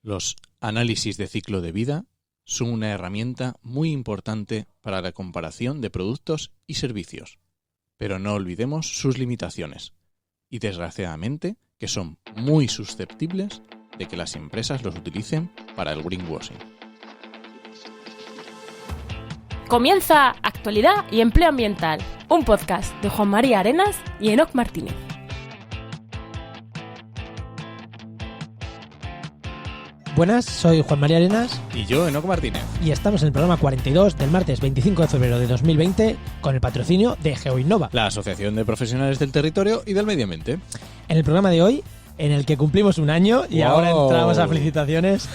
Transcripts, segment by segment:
Los análisis de ciclo de vida son una herramienta muy importante para la comparación de productos y servicios, pero no olvidemos sus limitaciones y, desgraciadamente, que son muy susceptibles de que las empresas los utilicen para el greenwashing. Comienza Actualidad y Empleo Ambiental, un podcast de Juan María Arenas y Enoc Martínez. Buenas, soy Juan María Arenas. Y yo, Enoc Martínez. Y estamos en el programa 42 del martes 25 de febrero de 2020 con el patrocinio de GeoInnova, la Asociación de Profesionales del Territorio y del Medio Ambiente. En el programa de hoy, en el que cumplimos un año y ahora entramos a felicitaciones,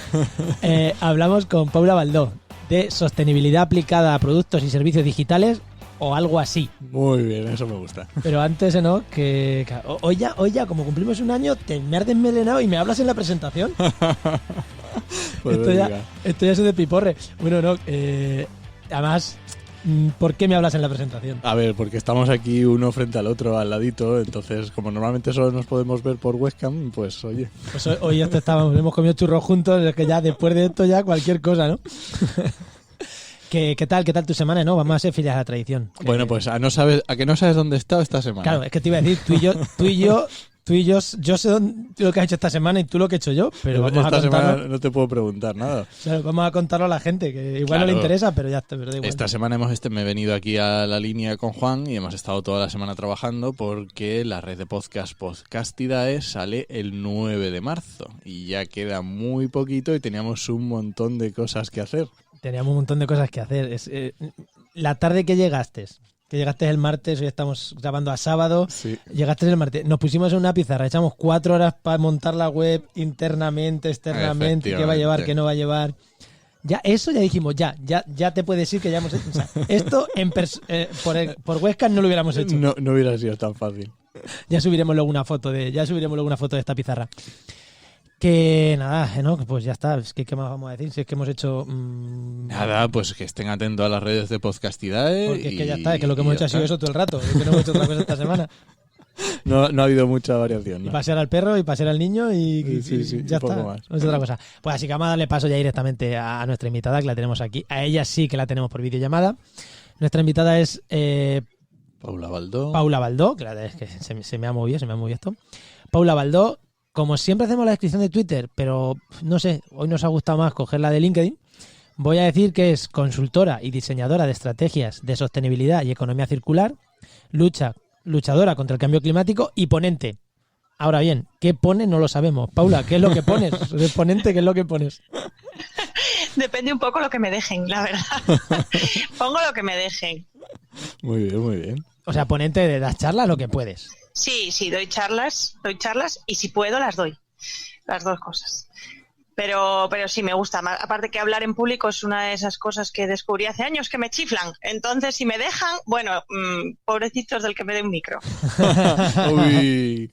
hablamos con Paula Baldó de sostenibilidad aplicada a productos y servicios digitales o algo así. Muy bien, eso me gusta. Pero antes, ¿no? Que hoy ya, como cumplimos un año, me has desmelenado y me hablas en la presentación. Pues esto ya es de piporre. Bueno, no, además, ¿por qué me hablas en la presentación? A ver, porque estamos aquí uno frente al otro, al ladito, entonces como normalmente solo nos podemos ver por webcam, pues oye. Pues hoy hemos comido churros juntos, es que ya después de esto ya cualquier cosa, ¿no? ¿Qué tal tu semana, no? Vamos a ser fieles a la tradición. Bueno, pues a que no sabes dónde he estado esta semana. Claro, es que te iba a decir, yo sé lo que has hecho esta semana y tú lo que he hecho yo, pero vamos esta a contarlo. Semana no te puedo preguntar nada. Claro, vamos a contarlo a la gente, que igual no le interesa, pero ya está, pero da igual. Esta semana me he venido aquí a la línea con Juan y hemos estado toda la semana trabajando porque la red de Podcastidae sale el 9 de marzo y ya queda muy poquito y teníamos un montón de cosas que hacer. Teníamos un montón de cosas que hacer. La tarde que llegaste el martes, hoy estamos grabando a sábado, sí. Llegaste el martes, nos pusimos en una pizarra, echamos 4 horas para montar la web internamente, externamente, qué va a llevar, qué no va a llevar. Ya dijimos, ya te puedes decir que ya hemos hecho. O sea, esto por webcam no lo hubiéramos hecho. No hubiera sido tan fácil. Ya subiremos luego una foto de esta pizarra. Que nada, ¿no? Pues ya está. Es que ¿qué más vamos a decir? Si es que hemos hecho... Nada, pues que estén atentos a las redes de Podcastidae. Porque es que ya está, es que lo que hemos hecho ha sido eso todo el rato. Es que no hemos hecho otra cosa esta semana. No ha habido mucha variación, ¿no? Y pasear al perro y pasear al niño y sí, ya está. Más. No es otra cosa. Pues así que vamos a darle paso ya directamente a nuestra invitada, que la tenemos aquí. A ella sí que la tenemos por videollamada. Nuestra invitada es... Paula Baldó. Paula Baldó, que la verdad es que se me ha movido esto. Paula Baldó. Como siempre hacemos la descripción de Twitter, pero no sé, hoy nos ha gustado más coger la de LinkedIn, voy a decir que es consultora y diseñadora de estrategias de sostenibilidad y economía circular, luchadora contra el cambio climático y ponente. Ahora bien, ¿qué pone? No lo sabemos. Paula, ¿qué es lo que pones? ¿Eres ponente? ¿Qué es lo que pones? Depende un poco lo que me dejen, la verdad. Pongo lo que me dejen. Muy bien, muy bien. O sea, ponente de las charlas, lo que puedes. Sí, doy charlas y si puedo las doy, las dos cosas. Pero sí me gusta, aparte que hablar en público es una de esas cosas que descubrí hace años que me chiflan. Entonces, si me dejan, bueno, pobrecitos del que me dé un micro. Uy.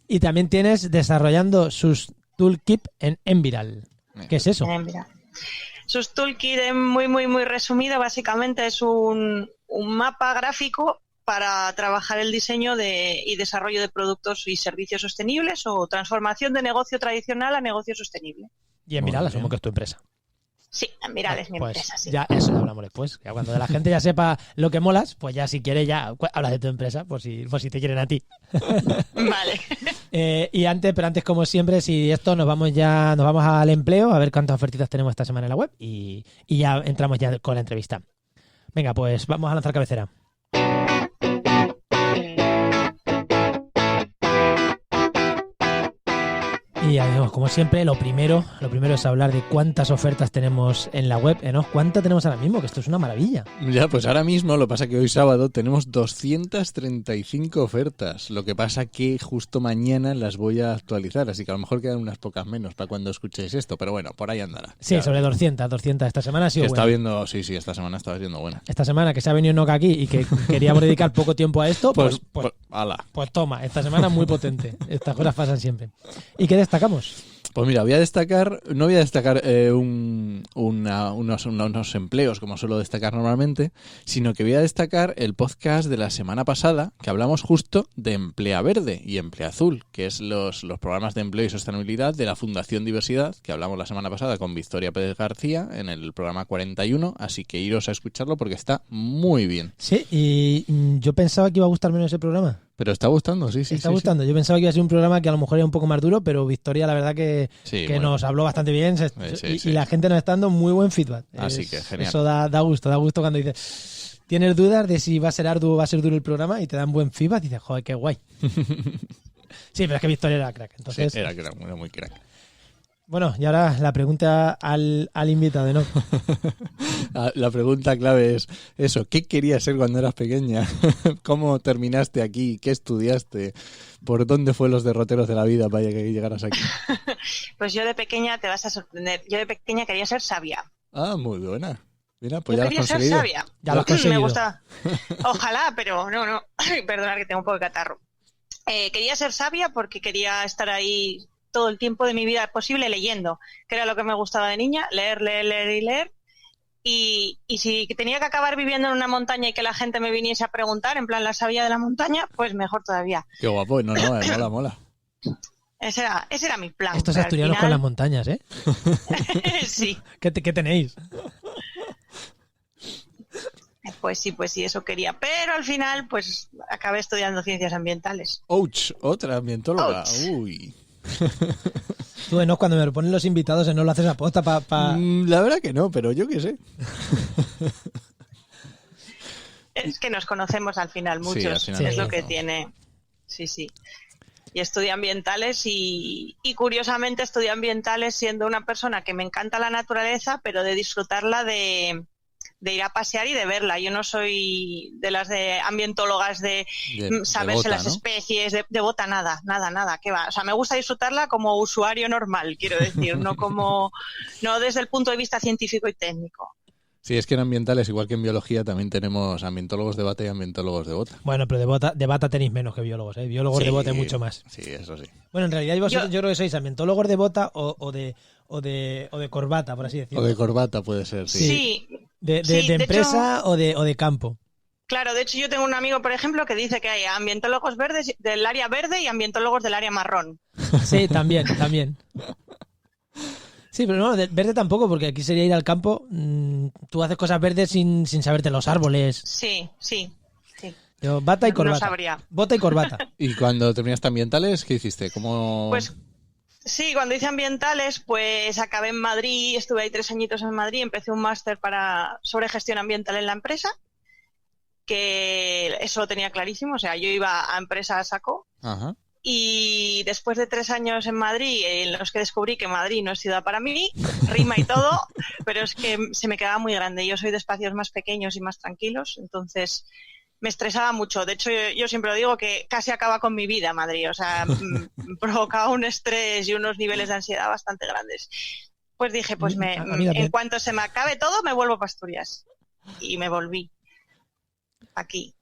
Y también tienes desarrollando sus toolkit en Enviral. ¿Qué es eso? En Enviral. Sus toolkit, muy, muy, muy resumido, básicamente es un mapa gráfico para trabajar el diseño y desarrollo de productos y servicios sostenibles o transformación de negocio tradicional a negocio sostenible. Y Enviral asumo que es tu empresa. Sí, Enviral es mi empresa, sí. Ya eso lo hablamos después. Ya cuando la gente ya sepa lo que molas, pues ya si quiere ya hablas de tu empresa, por si te quieren a ti. Vale. Y antes como siempre, si esto nos vamos al empleo, a ver cuántas ofertitas tenemos esta semana en la web y ya entramos ya con la entrevista. Venga, pues vamos a lanzar cabecera. Y amigos, como siempre, lo primero es hablar de cuántas ofertas tenemos en la web, ¿no? ¿Cuántas tenemos ahora mismo? Que esto es una maravilla. Ya, pues ahora mismo, lo que pasa que hoy sábado tenemos 235 ofertas. Lo que pasa que justo mañana las voy a actualizar, así que a lo mejor quedan unas pocas menos para cuando escuchéis esto, pero bueno, por ahí andará. Sí, ya, sobre 200 esta semana ha sido buena. Sí, esta semana estaba siendo buena. Esta semana que se ha venido Enoc aquí y que queríamos dedicar poco tiempo a esto, pues ala. Pues toma, esta semana muy potente. Estas cosas pasan siempre. ¿Y qué destacamos? Pues mira, no voy a destacar unos empleos como suelo destacar normalmente, sino que voy a destacar el podcast de la semana pasada, que hablamos justo de Emplea Verde y Emplea Azul, que es los programas de empleo y sostenibilidad de la Fundación Diversidad, que hablamos la semana pasada con Victoria Pérez García en el programa 41, así que iros a escucharlo porque está muy bien. Sí, y yo pensaba que iba a gustar menos ese programa. Pero está gustando, sí. Está gustando. Yo pensaba que iba a ser un programa que a lo mejor era un poco más duro, pero Victoria, la verdad que bueno, nos habló bastante bien y la gente nos está dando muy buen feedback. Así que genial. Eso da gusto cuando dices, tienes dudas de si va a ser arduo o va a ser duro el programa y te dan buen feedback y dices, joder, qué guay. Sí, pero es que Victoria era crack. Entonces, sí, era crack, era muy crack. Bueno, y ahora la pregunta al invitado, ¿no? La pregunta clave es eso, ¿qué querías ser cuando eras pequeña? ¿Cómo terminaste aquí? ¿Qué estudiaste? ¿Por dónde fue los derroteros de la vida para que llegaras aquí? Pues yo de pequeña, te vas a sorprender, yo de pequeña quería ser sabia. Ah, muy buena. Mira, pues yo ya lo has conseguido. Ser sabia. Ya lo has conseguido. Me gusta. Ojalá, pero no. Perdonad que tengo un poco de catarro. Quería ser sabia porque quería estar ahí todo el tiempo de mi vida posible leyendo, que era lo que me gustaba de niña, leer. Y si tenía que acabar viviendo en una montaña y que la gente me viniese a preguntar, en plan la sabia de la montaña, pues mejor todavía. Qué guapo, no, mola. Ese era mi plan. Estos asturianos con las montañas, ¿eh? Sí. ¿Qué tenéis? Pues sí, eso quería. Pero al final, pues acabé estudiando ciencias ambientales. ¡Ouch! Otra ambientóloga. Ouch. Uy. Tú, ¿no? Cuando me lo ponen los invitados, ¿no lo haces a posta para...? La verdad que no, pero yo qué sé. Es que nos conocemos al final muchos, al final es lo que tiene. Sí. Y estudié ambientales y curiosamente estudié ambientales siendo una persona que me encanta la naturaleza, pero de disfrutarla de ir a pasear y de verla. Yo no soy de las de ambientólogas de saberse las especies, de bota, nada, ¿qué va? O sea, me gusta disfrutarla como usuario normal, quiero decir, no desde el punto de vista científico y técnico. Sí, es que en ambientales, igual que en biología, también tenemos ambientólogos de bata y ambientólogos de bota. Bueno, pero de bata tenéis menos que biólogos, ¿eh? Biólogos de bota hay mucho más. Sí, eso sí. Bueno, en realidad yo creo que sois ambientólogos de bota o de corbata, por así decirlo. O de corbata puede ser, sí. Sí. De empresa hecho, o de campo. Claro, de hecho yo tengo un amigo, por ejemplo, que dice que hay ambientólogos verdes del área verde y ambientólogos del área marrón. Sí, también. Sí, pero no, verde tampoco, porque aquí sería ir al campo. Tú haces cosas verdes sin saberte los árboles. Sí. Yo, bata y corbata. No sabría. Bota y corbata. ¿Y cuando terminaste ambientales, qué hiciste? ¿Cómo...? Pues sí, cuando hice ambientales, pues acabé en Madrid, estuve ahí 3 añitos en Madrid, empecé un máster sobre gestión ambiental en la empresa, que eso lo tenía clarísimo, o sea, yo iba a empresa a saco. Ajá. Y después de 3 años en Madrid, en los que descubrí que Madrid no es ciudad para mí, rima y todo, pero es que se me quedaba muy grande. Yo soy de espacios más pequeños y más tranquilos, entonces me estresaba mucho. De hecho, yo siempre lo digo que casi acaba con mi vida Madrid. O sea, provocaba un estrés y unos niveles de ansiedad bastante grandes. Pues dije, pues en cuanto se me acabe todo, me vuelvo para Asturias. Y me volví aquí.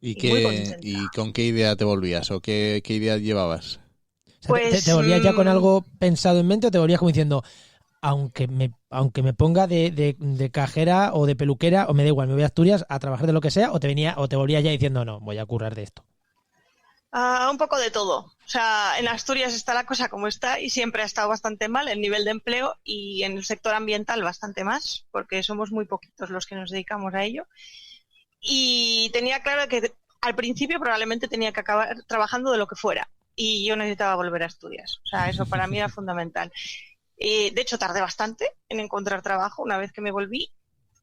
¿Y con qué idea te volvías? ¿O qué idea llevabas? O sea, pues, ¿te volvías ya con algo pensado en mente o te volvías como diciendo, aunque me ponga de cajera o de peluquera o me da igual, me voy a Asturias a trabajar de lo que sea, o te volvías ya diciendo, no, voy a currar de esto? Un poco de todo. O sea, en Asturias está la cosa como está y siempre ha estado bastante mal el nivel de empleo y en el sector ambiental bastante más, porque somos muy poquitos los que nos dedicamos a ello. Y tenía claro que al principio probablemente tenía que acabar trabajando de lo que fuera y yo necesitaba volver a Asturias. O sea, eso para mí era fundamental. De hecho, tardé bastante en encontrar trabajo una vez que me volví.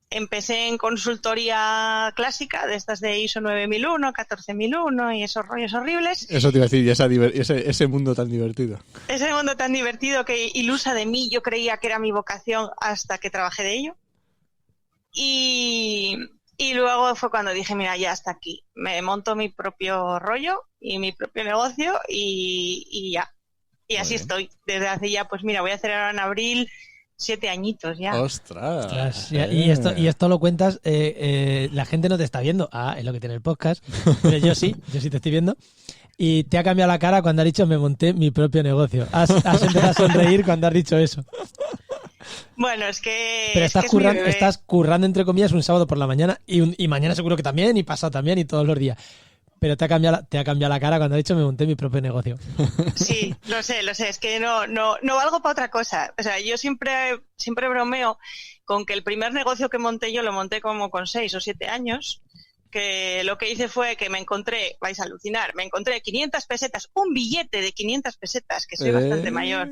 Empecé en consultoría clásica, de estas de ISO 9001, 14001 y esos rollos horribles. Eso te iba a decir, ese mundo tan divertido. Ese mundo tan divertido que ilusa de mí, yo creía que era mi vocación hasta que trabajé de ello. Y luego fue cuando dije, mira, ya hasta aquí. Me monto mi propio rollo y mi propio negocio y ya. Y así estoy. Desde hace ya, pues mira, voy a hacer ahora en abril 7 añitos ya. ¡Ostras! Y esto lo cuentas, la gente no te está viendo. Es lo que tiene el podcast. Pero yo sí te estoy viendo. Y te ha cambiado la cara cuando has dicho me monté mi propio negocio. Has empezado a sonreír cuando has dicho eso. Bueno, es que... Pero es que es mi bebé. estás currando, entre comillas, un sábado por la mañana y mañana seguro que también, y pasado también, y todos los días. Pero te ha cambiado la cara cuando has dicho me monté mi propio negocio. Sí, lo sé. Es que no valgo para otra cosa. O sea, yo siempre bromeo con que el primer negocio que monté yo lo monté como con 6 o 7 años, que lo que hice fue que me encontré, vais a alucinar, 500 pesetas, un billete de 500 pesetas, que soy bastante mayor,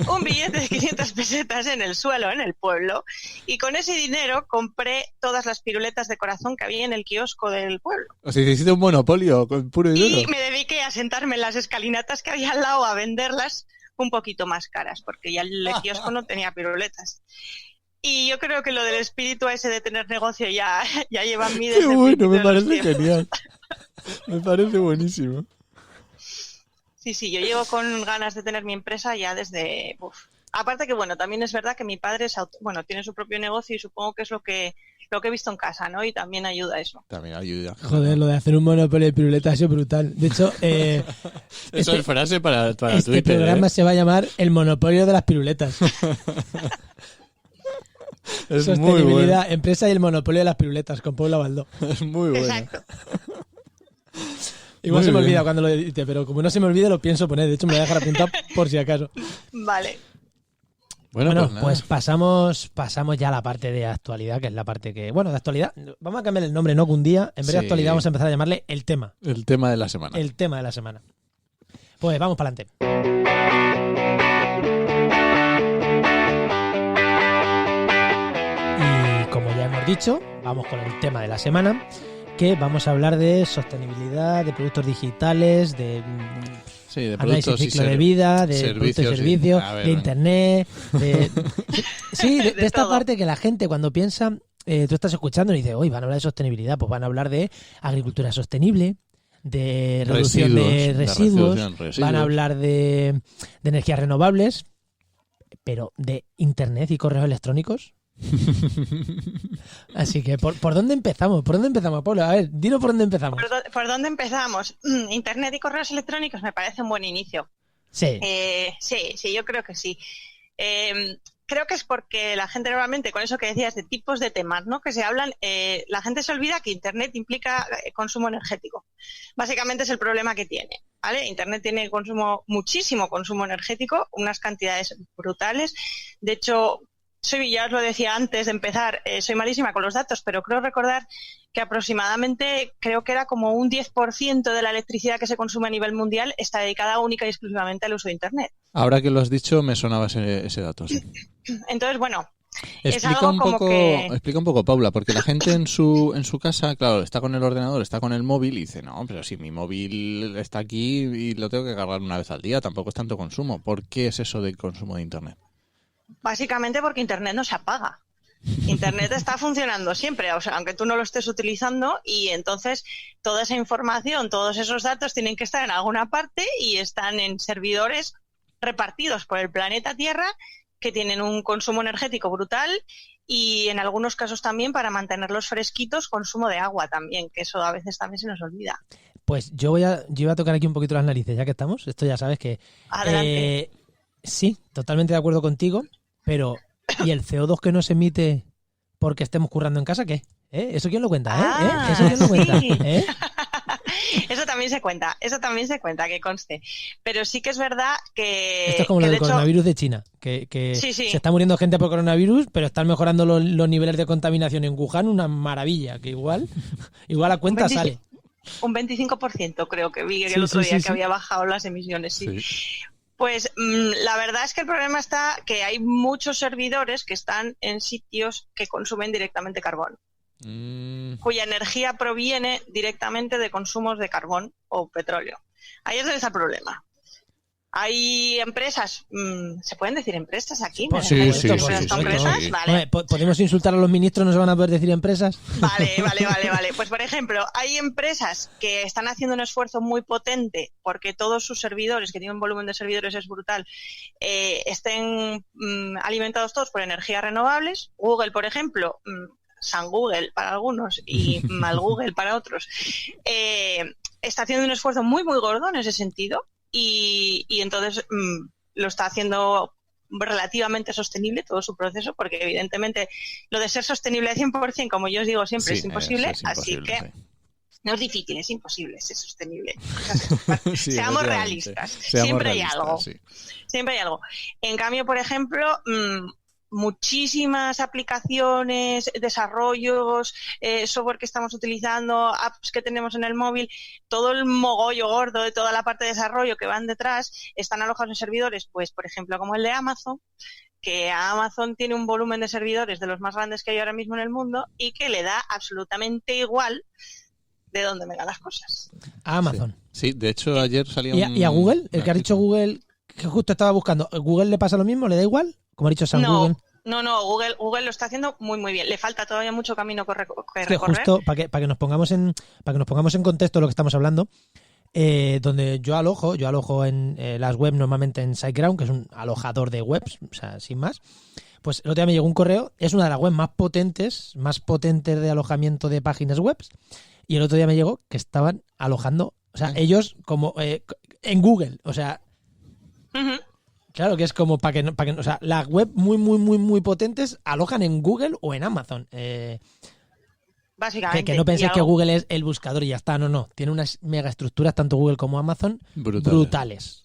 un billete de 500 pesetas en el suelo, en el pueblo, y con ese dinero compré todas las piruletas de corazón que había en el kiosco del pueblo. O sea, hiciste un monopolio con puro y duro. Y me dediqué a sentarme en las escalinatas que había al lado a venderlas un poquito más caras, porque ya el kiosco no tenía piruletas. Y yo creo que lo del espíritu ese de tener negocio ya lleva en mí desde Qué bueno, me el principio de los parece tiempos. genial. Me parece buenísimo. Sí, yo llevo con ganas de tener mi empresa ya desde... Aparte que, bueno, también es verdad que mi padre tiene su propio negocio y supongo que es lo que he visto en casa, ¿no? Y también ayuda a eso. También ayuda. Joder, lo de hacer un monopolio de piruletas ha sido brutal. De hecho, Eso es frase para este Twitter, programa se va a llamar El monopolio de las piruletas. Es muy Sostenibilidad, bueno. empresa y el monopolio de las piruletas con Paula Baldó. Es muy bueno. Exacto. Igual Muy se me bien. olvida cuando lo edite, pero como no se me olvide lo pienso poner. De hecho, me voy a dejar apuntado por si acaso. Vale. Bueno, Bueno, pues pues pasamos ya a la parte de actualidad, que es la parte que... Bueno, de actualidad, vamos a cambiar el nombre, no que un día. En vez de Sí. actualidad vamos a empezar a llamarle el tema. el tema de la semana. El tema de la semana. Pues vamos para adelante. Y como ya hemos dicho, vamos con el tema de la semana, que vamos a hablar de sostenibilidad, de productos digitales, de Sí, de análisis productos de y ciclo de vida, de productos y servicios, A ver, de venga. internet, sí, de De esta todo. parte que la gente cuando piensa, tú estás escuchando y dices, hoy van a hablar de sostenibilidad, pues van a hablar de agricultura sostenible, de reducción de residuos, van a hablar de energías renovables, pero de internet y correos electrónicos. Así que, ¿por dónde empezamos? ¿Por dónde empezamos, Pablo? A ver, dinos por dónde empezamos. ¿Por dónde empezamos? Internet y correos electrónicos me parece un buen inicio. Sí. Sí, yo creo que sí. Creo que es porque la gente normalmente, con eso que decías de tipos de temas, ¿no? Que se hablan, la gente se olvida que Internet implica consumo energético. Básicamente es el problema que tiene, ¿vale? Internet tiene muchísimo consumo energético, unas cantidades brutales. De hecho, ya os lo decía antes de empezar, soy malísima con los datos, pero creo recordar que aproximadamente, creo que era como un 10% de la electricidad que se consume a nivel mundial está dedicada única y exclusivamente al uso de Internet. Ahora que lo has dicho, me sonaba ese dato, sí. Entonces, bueno, Explica algo un como poco, que- explica un poco, Paula, porque la gente en su casa, claro, está con el ordenador, está con el móvil y dice, no, pero si mi móvil está aquí y lo tengo que cargar una vez al día, tampoco es tanto consumo. ¿Por qué es eso del consumo de Internet? Básicamente porque Internet no se apaga. Internet está funcionando siempre, o sea, aunque tú no lo estés utilizando, y entonces toda esa información, todos esos datos tienen que estar en alguna parte y están en servidores repartidos por el planeta Tierra que tienen un consumo energético brutal y en algunos casos también para mantenerlos fresquitos consumo de agua también, que eso a veces también se nos olvida. Pues yo voy a tocar aquí un poquito las narices, ya que estamos. Esto ya sabes que... Adelante. Sí, totalmente de acuerdo contigo, pero ¿y el CO2 que no se emite porque estemos currando en casa, qué? ¿Eso quién lo cuenta? Ah, ¿Eso quién lo cuenta? sí. ¿Eh? Eso también se cuenta, que conste. Pero sí que es verdad que... Esto es como lo que del de hecho, coronavirus de China, que Sí. se está muriendo gente por coronavirus, pero están mejorando los niveles de contaminación en Wuhan, una maravilla, que igual a cuenta 25. sale. un 25% creo que vi Sí, el otro sí, día sí, que sí. había bajado las emisiones, sí. Sí. Pues la verdad es que el problema está que hay muchos servidores que están en sitios que consumen directamente carbón, cuya energía proviene directamente de consumos de carbón o petróleo. Ahí es donde está el problema. Hay empresas, ¿se pueden decir empresas aquí? Por Sí, supuesto, sí, por sí, supuesto. ¿Empresas? sí. Vale. Hombre, ¿podemos insultar a los ministros? ¿No se van a poder decir empresas? Vale. Pues, por ejemplo, hay empresas que están haciendo un esfuerzo muy potente porque todos sus servidores, que tienen un volumen de servidores es brutal, estén alimentados todos por energías renovables. Google, por ejemplo, San Google para algunos y mal Google para otros, está haciendo un esfuerzo muy, muy gordo en ese sentido y entonces lo está haciendo relativamente sostenible todo su proceso, porque evidentemente lo de ser sostenible al 100%, como yo os digo siempre, es imposible, así que no es difícil, es imposible ser sostenible. Sí, seamos realistas, siempre hay algo. Sí. Siempre hay algo. En cambio, por ejemplo, muchísimas aplicaciones, desarrollos, software que estamos utilizando, apps que tenemos en el móvil, todo el mogollo gordo de toda la parte de desarrollo que van detrás están alojados en servidores, pues por ejemplo como el de Amazon, que Amazon tiene un volumen de servidores de los más grandes que hay ahora mismo en el mundo y que le da absolutamente igual de dónde me dan las cosas. A Amazon. Sí, de hecho ayer salía ¿Y a Google? El que ha dicho Google, que justo estaba buscando, ¿Google le pasa lo mismo? ¿Le da igual? Como ha dicho Sam Google. No, Google lo está haciendo muy muy bien. Le falta todavía mucho camino que recorrer. Justo para que nos pongamos en contexto lo que estamos hablando, donde yo alojo en las webs normalmente en SiteGround, que es un alojador de webs, o sea, sin más. Pues el otro día me llegó un correo, es una de las webs más potentes de alojamiento de páginas web, y el otro día me llegó que estaban alojando, o sea, ellos como en Google, o sea, claro que es como para que, o sea, las web muy potentes alojan en Google o en Amazon. Básicamente. Que no penséis que Google es el buscador y ya está, no. Tiene unas mega estructuras, tanto Google como Amazon, brutales.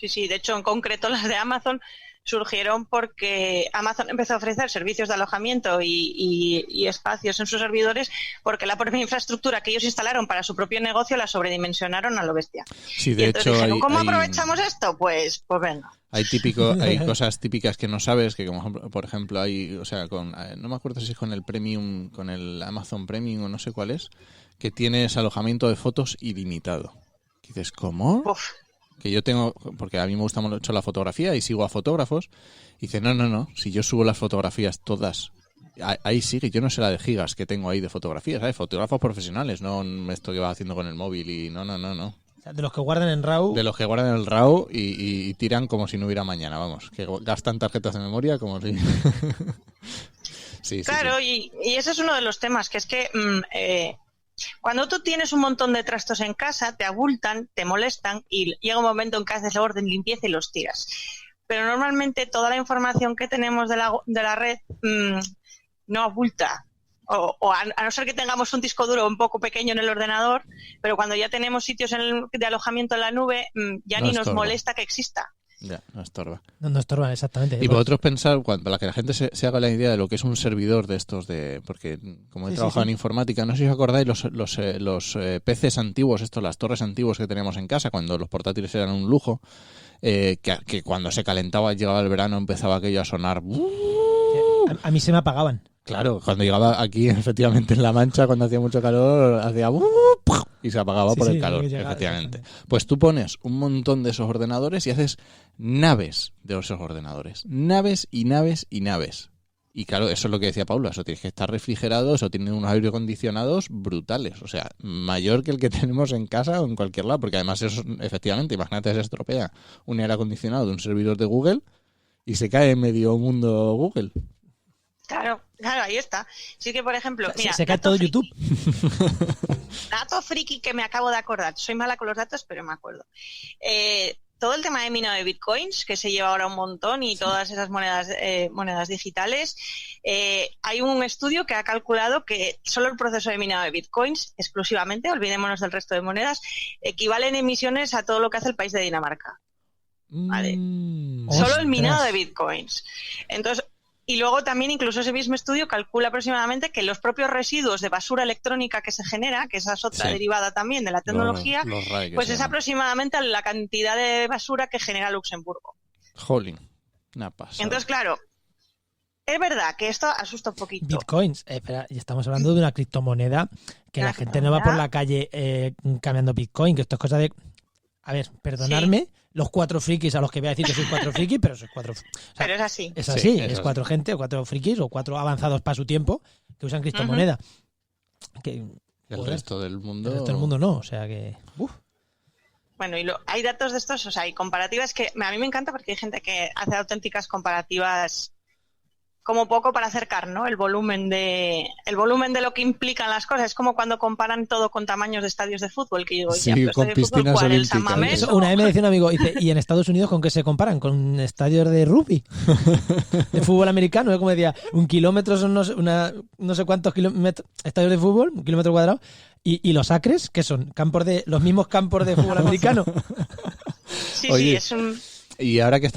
Sí, de hecho, en concreto las de Amazon surgieron porque Amazon empezó a ofrecer servicios de alojamiento y espacios en sus servidores porque la propia infraestructura que ellos instalaron para su propio negocio la sobredimensionaron a lo bestia. Sí, de hecho, dijeron, ¿cómo aprovechamos esto? Pues venga. Hay cosas típicas que no sabes, que como por ejemplo hay, o sea, no me acuerdo si es con el Premium, con el Amazon Premium o no sé cuál es, que tienes alojamiento de fotos ilimitado. Y dices, ¿cómo? Uf. Que yo tengo, porque a mí me gusta mucho la fotografía y sigo a fotógrafos, y dice, no, si yo subo las fotografías todas, ahí sigue, yo no sé la de gigas que tengo ahí de fotografías, ¿sabes? Fotógrafos profesionales, no esto que va haciendo con el móvil y no. O sea, de los que guardan en RAW. De los que guardan en el RAW y tiran como si no hubiera mañana, vamos, que gastan tarjetas de memoria como si... Sí, claro, sí. Y ese es uno de los temas, que es que... cuando tú tienes un montón de trastos en casa, te abultan, te molestan y llega un momento en que haces orden, limpieza y los tiras. Pero normalmente toda la información que tenemos de la red no abulta. O a no ser que tengamos un disco duro un poco pequeño en el ordenador, pero cuando ya tenemos sitios de alojamiento en la nube, ya no ni nos molesta que exista. Ya, no estorba. No estorba, exactamente. Y vosotros pensar, para que la gente se haga la idea de lo que es un servidor de estos, porque como he trabajado en informática, no sé si os acordáis los PCs antiguos, las torres antiguos que teníamos en casa, cuando los portátiles eran un lujo, que cuando se calentaba, llegaba el verano, empezaba aquello a sonar. A mí se me apagaban. Claro, cuando llegaba aquí, efectivamente, en La Mancha, cuando hacía mucho calor, hacía... y se apagaba por el calor, efectivamente. Pues tú pones un montón de esos ordenadores y haces naves de esos ordenadores. Naves y naves y naves. Y claro, eso es lo que decía Paula, eso tiene que estar refrigerado, eso tiene unos aire acondicionados brutales. O sea, mayor que el que tenemos en casa o en cualquier lado, porque además eso, efectivamente, imagínate, se estropea un aire acondicionado de un servidor de Google y se cae en medio mundo Google. Claro, ahí está. Sí que, por ejemplo... Mira, se cae todo YouTube. Dato friki que me acabo de acordar. Soy mala con los datos, pero me acuerdo. Todo el tema de minado de bitcoins, que se lleva ahora un montón, y todas esas monedas digitales, hay un estudio que ha calculado que solo el proceso de minado de bitcoins, exclusivamente, olvidémonos del resto de monedas, equivale en emisiones a todo lo que hace el país de Dinamarca. ¿Vale? Solo el minado de bitcoins. Entonces... Y luego también incluso ese mismo estudio calcula aproximadamente que los propios residuos de basura electrónica que se genera, que esa es otra derivada también de la tecnología, pues es aproximadamente la cantidad de basura que genera Luxemburgo. Jolín, una pasada. Entonces, claro, es verdad que esto asusta un poquito. Bitcoins, espera, y estamos hablando de una criptomoneda que la gente no va por la calle cambiando Bitcoin, que esto es cosa de... A ver, perdonadme, los 4 frikis a los que voy a decir que sois 4 frikis, pero sois 4... O sea, pero es así. Es así, es 4 gente, o 4 frikis, o 4 avanzados para su tiempo, que usan criptomoneda. El resto del mundo... El resto del mundo no, o sea que... Bueno, y hay datos de estos, o sea, hay comparativas que a mí me encanta porque hay gente que hace auténticas comparativas como poco para acercar, ¿no? El volumen de lo que implican las cosas. Es como cuando comparan todo con tamaños de estadios de fútbol, que digo, Sí, ya, pero con estadio de fútbol, piscinas ¿cuál? ¿El olímpicas. San Mamés? Eso, una vez me decía un amigo, dice, ¿y en Estados Unidos con qué se comparan? ¿Con estadios de rugby? De fútbol americano, ¿eh? Como decía, 1 kilómetro son no sé cuántos kilómetros, estadios de fútbol, 1 kilómetro cuadrado, y los acres, ¿qué son? Los mismos campos de fútbol americano. Sí, Oye, sí, es un... Y ahora que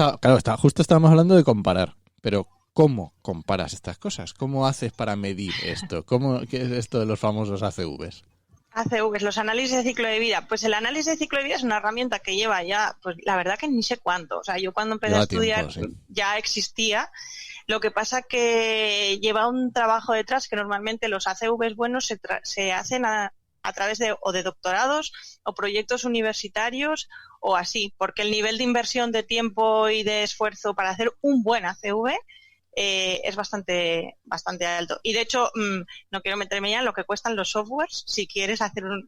justo estábamos hablando de comparar, pero ¿cómo comparas estas cosas? ¿Cómo haces para medir esto? ¿Qué es esto de los famosos ACVs? ACVs, los análisis de ciclo de vida. Pues el análisis de ciclo de vida es una herramienta que lleva ya, pues la verdad que ni sé cuánto. O sea, yo cuando empecé a estudiar ya existía. Lo que pasa que lleva un trabajo detrás que normalmente los ACVs buenos se hacen a través de doctorados o proyectos universitarios o así, porque el nivel de inversión de tiempo y de esfuerzo para hacer un buen ACV es bastante alto. Y de hecho, no quiero meterme ya en lo que cuestan los softwares si quieres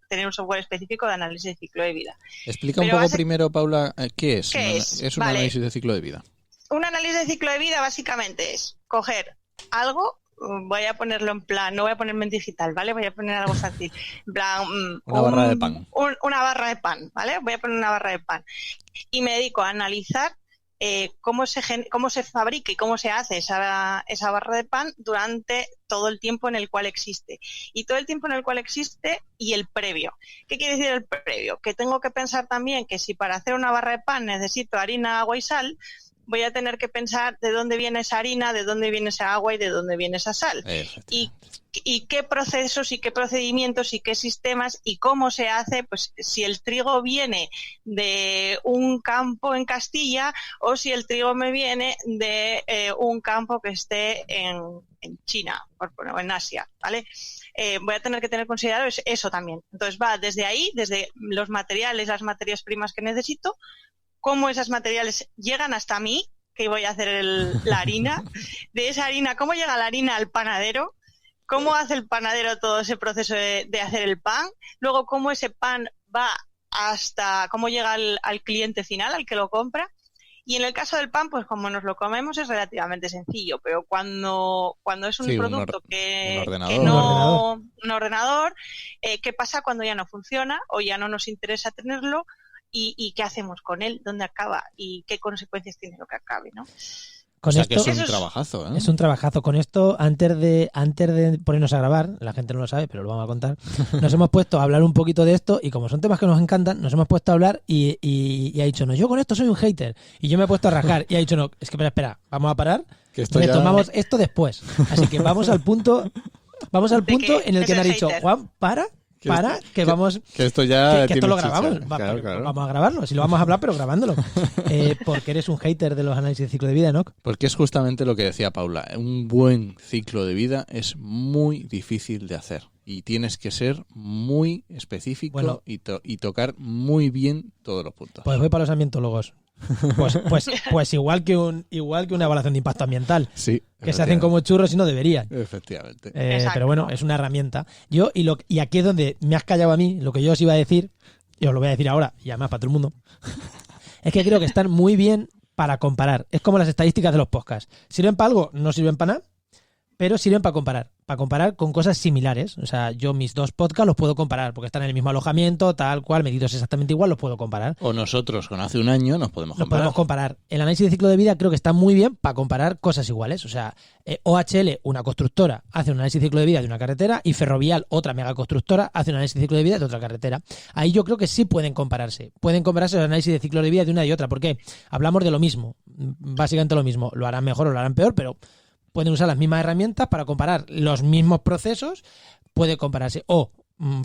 tener un software específico de análisis de ciclo de vida. Explica un poco primero, Paula, ¿qué es? ¿Qué es? Es un análisis de ciclo de vida. Un análisis de ciclo de vida básicamente es coger algo, voy a ponerlo en plan, no voy a ponerme en digital, ¿vale? Voy a poner algo fácil. En plan, una barra de pan. Una barra de pan, ¿vale? Voy a poner una barra de pan. Y me dedico a analizar cómo se fabrica y cómo se hace esa barra de pan durante todo el tiempo en el cual existe. Y todo el tiempo en el cual existe y el previo. ¿Qué quiere decir el previo? Que tengo que pensar también que si para hacer una barra de pan necesito harina, agua y sal, voy a tener que pensar de dónde viene esa harina, de dónde viene esa agua y de dónde viene esa sal. Y qué procesos y qué procedimientos y qué sistemas y cómo se hace, pues si el trigo viene de un campo en Castilla o si el trigo me viene de un campo que esté en China o en Asia, ¿vale? Voy a tener que tener considerado eso también. Entonces va desde ahí, desde los materiales, las materias primas que necesito, cómo esos materiales llegan hasta mí, que voy a hacer la harina, de esa harina, cómo llega la harina al panadero, cómo hace el panadero todo ese proceso de hacer el pan, luego cómo ese pan va hasta cómo llega al cliente final, al que lo compra. Y en el caso del pan, pues como nos lo comemos es relativamente sencillo, pero cuando es un producto un ordenador, ¿qué pasa cuando ya no funciona o ya no nos interesa tenerlo? ¿Y qué hacemos con él? ¿Dónde acaba? ¿Y qué consecuencias tiene lo que acabe, ¿no? O sea, que es un trabajazo, ¿eh? Es un trabajazo. Con esto, antes de ponernos a grabar, la gente no lo sabe, pero lo vamos a contar, nos hemos puesto a hablar un poquito de esto y como son temas que nos encantan, nos hemos puesto a hablar y ha dicho, no, yo con esto soy un hater. Y yo me he puesto a rajar y ha dicho, no, es que espera, vamos a parar, retomamos esto después. Así que vamos al punto en el que me ha dicho, Juan, que esto lo grabamos. Claro. Vamos a grabarlo, si lo vamos a hablar, pero grabándolo. Porque eres un hater de los análisis de ciclo de vida, ¿no? Porque es justamente lo que decía Paula. Un buen ciclo de vida es muy difícil de hacer. Y tienes que ser muy específico y tocar muy bien todos los puntos. Pues voy para los ambientólogos. Pues igual que una evaluación de impacto ambiental. Sí. Que se hacen como churros y no deberían. Efectivamente. Pero bueno, es una herramienta. Y aquí es donde me has callado a mí, lo que yo os iba a decir, y os lo voy a decir ahora, y además para todo el mundo, es que creo que están muy bien para comparar. Es como las estadísticas de los podcasts. ¿Sirven para algo? No sirven para nada, pero sirven para comparar con cosas similares. O sea, yo mis dos podcasts los puedo comparar porque están en el mismo alojamiento, tal cual, medidos exactamente igual, los puedo comparar. O nosotros con hace un año nos podemos comparar. Nos podemos comparar. El análisis de ciclo de vida creo que está muy bien para comparar cosas iguales. O sea, OHL, una constructora, hace un análisis de ciclo de vida de una carretera y Ferrovial, otra megaconstructora, hace un análisis de ciclo de vida de otra carretera. Ahí yo creo que sí pueden compararse. Pueden compararse los análisis de ciclo de vida de una y otra. ¿Por qué? Hablamos de lo mismo. Básicamente lo mismo. Lo harán mejor o lo harán peor, pero pueden usar las mismas herramientas para comparar los mismos procesos. Puede compararse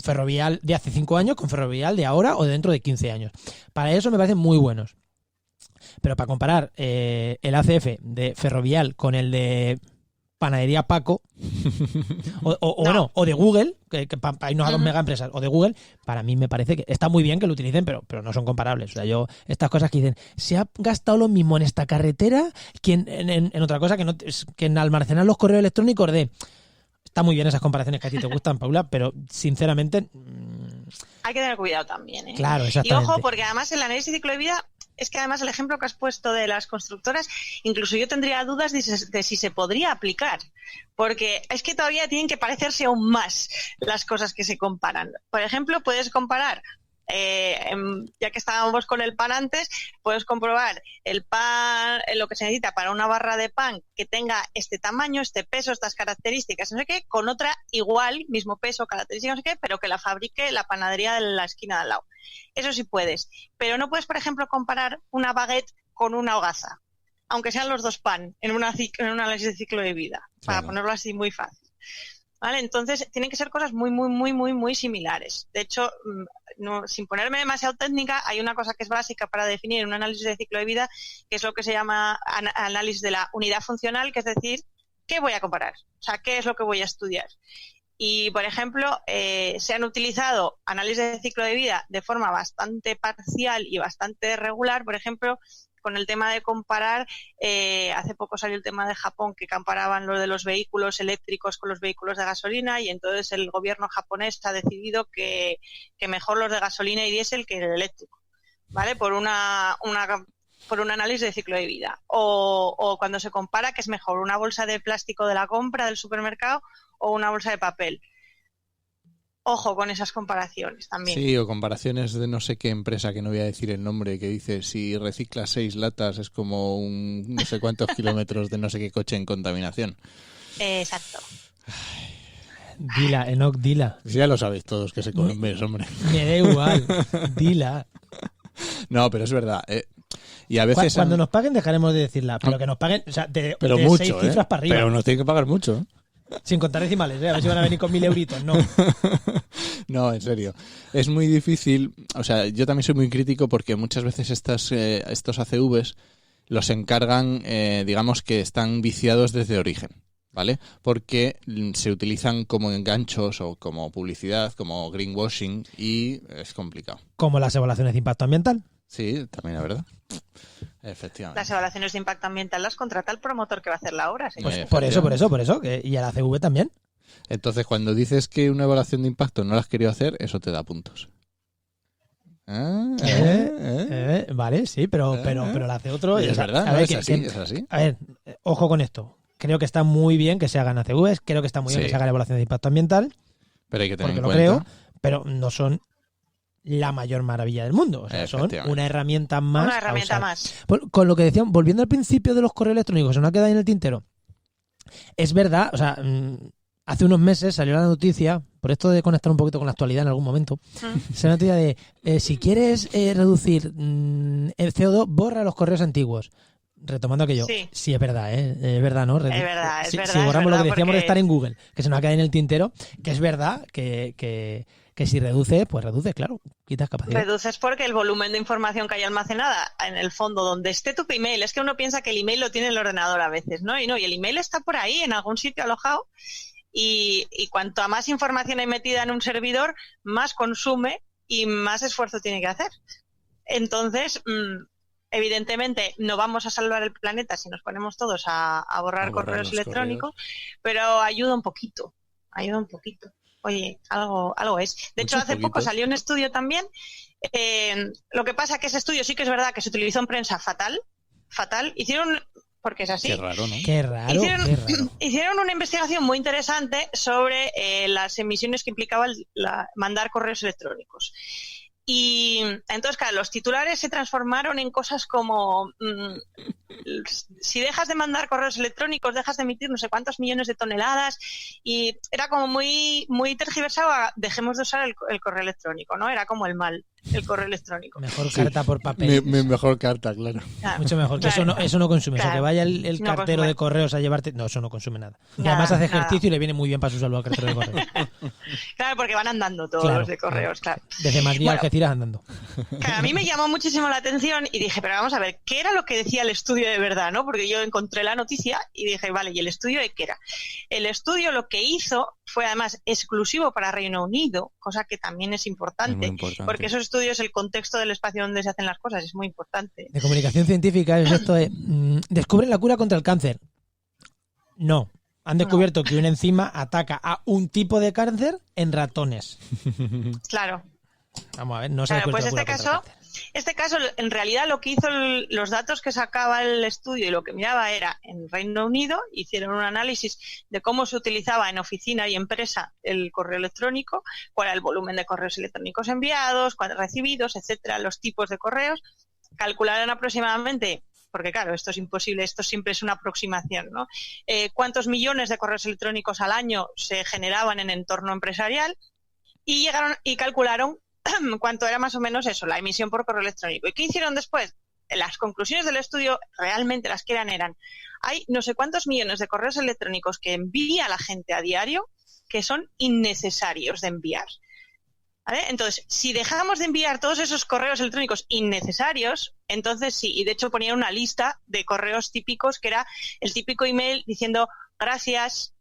Ferrovial de hace 5 años con Ferrovial de ahora o de dentro de 15 años. Para eso me parecen muy buenos. Pero para comparar el ACF de Ferrovial con el de Panadería Paco o de Google, que hay unas dos mega empresas, o de Google, para mí me parece que está muy bien que lo utilicen, pero no son comparables. O sea, estas cosas que dicen, se ha gastado lo mismo en esta carretera que en otra cosa, que en almacenar los correos electrónicos de... Está muy bien esas comparaciones que a ti te gustan, Paula, pero sinceramente... Hay que tener cuidado también, ¿eh? Claro, exactamente. Y ojo, porque además el análisis de ciclo de vida es que además el ejemplo que has puesto de las constructoras, incluso yo tendría dudas de si se podría aplicar, porque es que todavía tienen que parecerse aún más las cosas que se comparan. Por ejemplo, puedes comparar, ya que estábamos con el pan antes, puedes comprobar el pan, lo que se necesita para una barra de pan que tenga este tamaño, este peso, estas características, no sé qué, con otra igual, mismo peso, características, no sé qué, pero que la fabrique la panadería de la esquina de al lado. Eso sí puedes, pero no puedes, por ejemplo, comparar una baguette con una hogaza, aunque sean los dos pan, en un análisis de ciclo de vida, para ponerlo así muy fácil. ¿Vale? Entonces, tienen que ser cosas muy similares. De hecho, sin ponerme demasiado técnica, hay una cosa que es básica para definir un análisis de ciclo de vida, que es lo que se llama análisis de la unidad funcional, que es decir, ¿qué voy a comparar? O sea, ¿qué es lo que voy a estudiar? Y, por ejemplo, se han utilizado análisis de ciclo de vida de forma bastante parcial y bastante regular, por ejemplo, con el tema de comparar, hace poco salió el tema de Japón, que comparaban lo de los vehículos eléctricos con los vehículos de gasolina, y entonces el gobierno japonés ha decidido que mejor los de gasolina y diésel que el eléctrico, ¿vale? Por un análisis de ciclo de vida. O cuando se compara que es mejor una bolsa de plástico de la compra del supermercado o una bolsa de papel. Ojo con esas comparaciones también. Sí, o comparaciones de no sé qué empresa, que no voy a decir el nombre, que dice si reciclas 6 latas es como no sé cuántos kilómetros de no sé qué coche en contaminación. Exacto. Dila, Enoch, dila. Ya lo sabéis todos que se comen mes, hombre. Me da igual, dila. No, pero es verdad. Y a veces Cuando nos paguen dejaremos de decirla, pero que nos paguen, o sea, pero de mucho, 6 cifras para arriba. Pero nos tienen que pagar mucho. Sin contar decimales, a ver si van a venir con 1.000 euritos, no. No, en serio. Es muy difícil. O sea, yo también soy muy crítico porque muchas veces estos ACVs los encargan, digamos que están viciados desde origen, ¿vale? Porque se utilizan como enganchos o como publicidad, como greenwashing, y es complicado. Como las evaluaciones de impacto ambiental. Sí, también es verdad. Efectivamente. Las evaluaciones de impacto ambiental las contrata el promotor que va a hacer la obra. ¿Sí? Pues por eso. Y el ACV también. Entonces, cuando dices que una evaluación de impacto no la has querido hacer, eso te da puntos. Vale, sí, pero la hace otro. Es verdad, a ¿no? ver, Es así. A ver, ojo con esto. Creo que está muy bien que se hagan ACVs, creo que está muy bien que se haga la evaluación de impacto ambiental. Pero hay que tener en cuenta. Creo, pero no son la mayor maravilla del mundo. O sea, son una herramienta más. Una herramienta más. Con lo que decían, volviendo al principio de los correos electrónicos, se nos ha quedado en el tintero. Es verdad, o sea, hace unos meses salió la noticia, por esto de conectar un poquito con la actualidad en algún momento, salió la noticia de si quieres reducir el CO2, borra los correos antiguos. Retomando aquello, sí es verdad, es verdad, ¿no? Es verdad, si borramos lo que decíamos de estar en Google, que se nos ha quedado en el tintero, que es verdad que si reduce, pues reduce, claro, quitas capacidad. Reduces porque el volumen de información que hay almacenada en el fondo, donde esté tu email, es que uno piensa que el email lo tiene el ordenador a veces, ¿no? Y el email está por ahí, en algún sitio alojado, y cuanto a más información hay metida en un servidor, más consume y más esfuerzo tiene que hacer. Entonces, evidentemente no vamos a salvar el planeta si nos ponemos todos a borrar correos electrónicos, pero ayuda un poquito. Oye, algo es. De hecho, hace poco salió un estudio también. Lo que pasa que ese estudio sí que es verdad que se utilizó en prensa fatal. Hicieron, porque es así. Qué raro, ¿no? Qué raro. Hicieron una investigación muy interesante sobre las emisiones que implicaba mandar correos electrónicos. Y entonces, claro, los titulares se transformaron en cosas como si dejas de mandar correos electrónicos, dejas de emitir no sé cuántos millones de toneladas, y era como muy tergiversado a dejemos de usar el correo electrónico, ¿no? Era como el mal, el correo electrónico. Mejor carta por papel. Mejor carta, claro. Mucho mejor, que eso no consume. Claro. O sea, que vaya el cartero de correos a llevarte, no, eso no consume nada. Y además hace ejercicio y le viene muy bien para su salud al cartero de correos. Claro, porque van andando todos los de correos, claro. Desde Madrid a Algeciras andando. Claro, a mí me llamó muchísimo la atención y dije, pero vamos a ver, ¿qué era lo que decía el estudio de verdad, no? Porque yo encontré la noticia y dije, vale, ¿y el estudio de qué era? El estudio lo que hizo fue además exclusivo para Reino Unido, cosa que también es importante, porque esos estudios, el contexto del espacio donde se hacen las cosas es muy importante. De comunicación científica es esto de, descubren la cura contra el cáncer. No. Han descubierto que una enzima ataca a un tipo de cáncer en ratones. Claro. Vamos a ver, no se ha descubierto pues la cura contra el cáncer. Este caso, en realidad, lo que hizo los datos que sacaba el estudio y lo que miraba era, en Reino Unido, hicieron un análisis de cómo se utilizaba en oficina y empresa el correo electrónico, cuál era el volumen de correos electrónicos enviados, cuántos recibidos, etcétera, los tipos de correos. Calcularon aproximadamente, porque claro, esto es imposible, esto siempre es una aproximación, ¿no? Cuántos millones de correos electrónicos al año se generaban en entorno empresarial y llegaron y calcularon cuánto era más o menos eso, la emisión por correo electrónico. ¿Y qué hicieron después? Las conclusiones del estudio realmente las que eran, hay no sé cuántos millones de correos electrónicos que envía la gente a diario que son innecesarios de enviar. ¿Vale? Entonces, si dejamos de enviar todos esos correos electrónicos innecesarios, entonces sí, y de hecho ponía una lista de correos típicos que era el típico email diciendo gracias,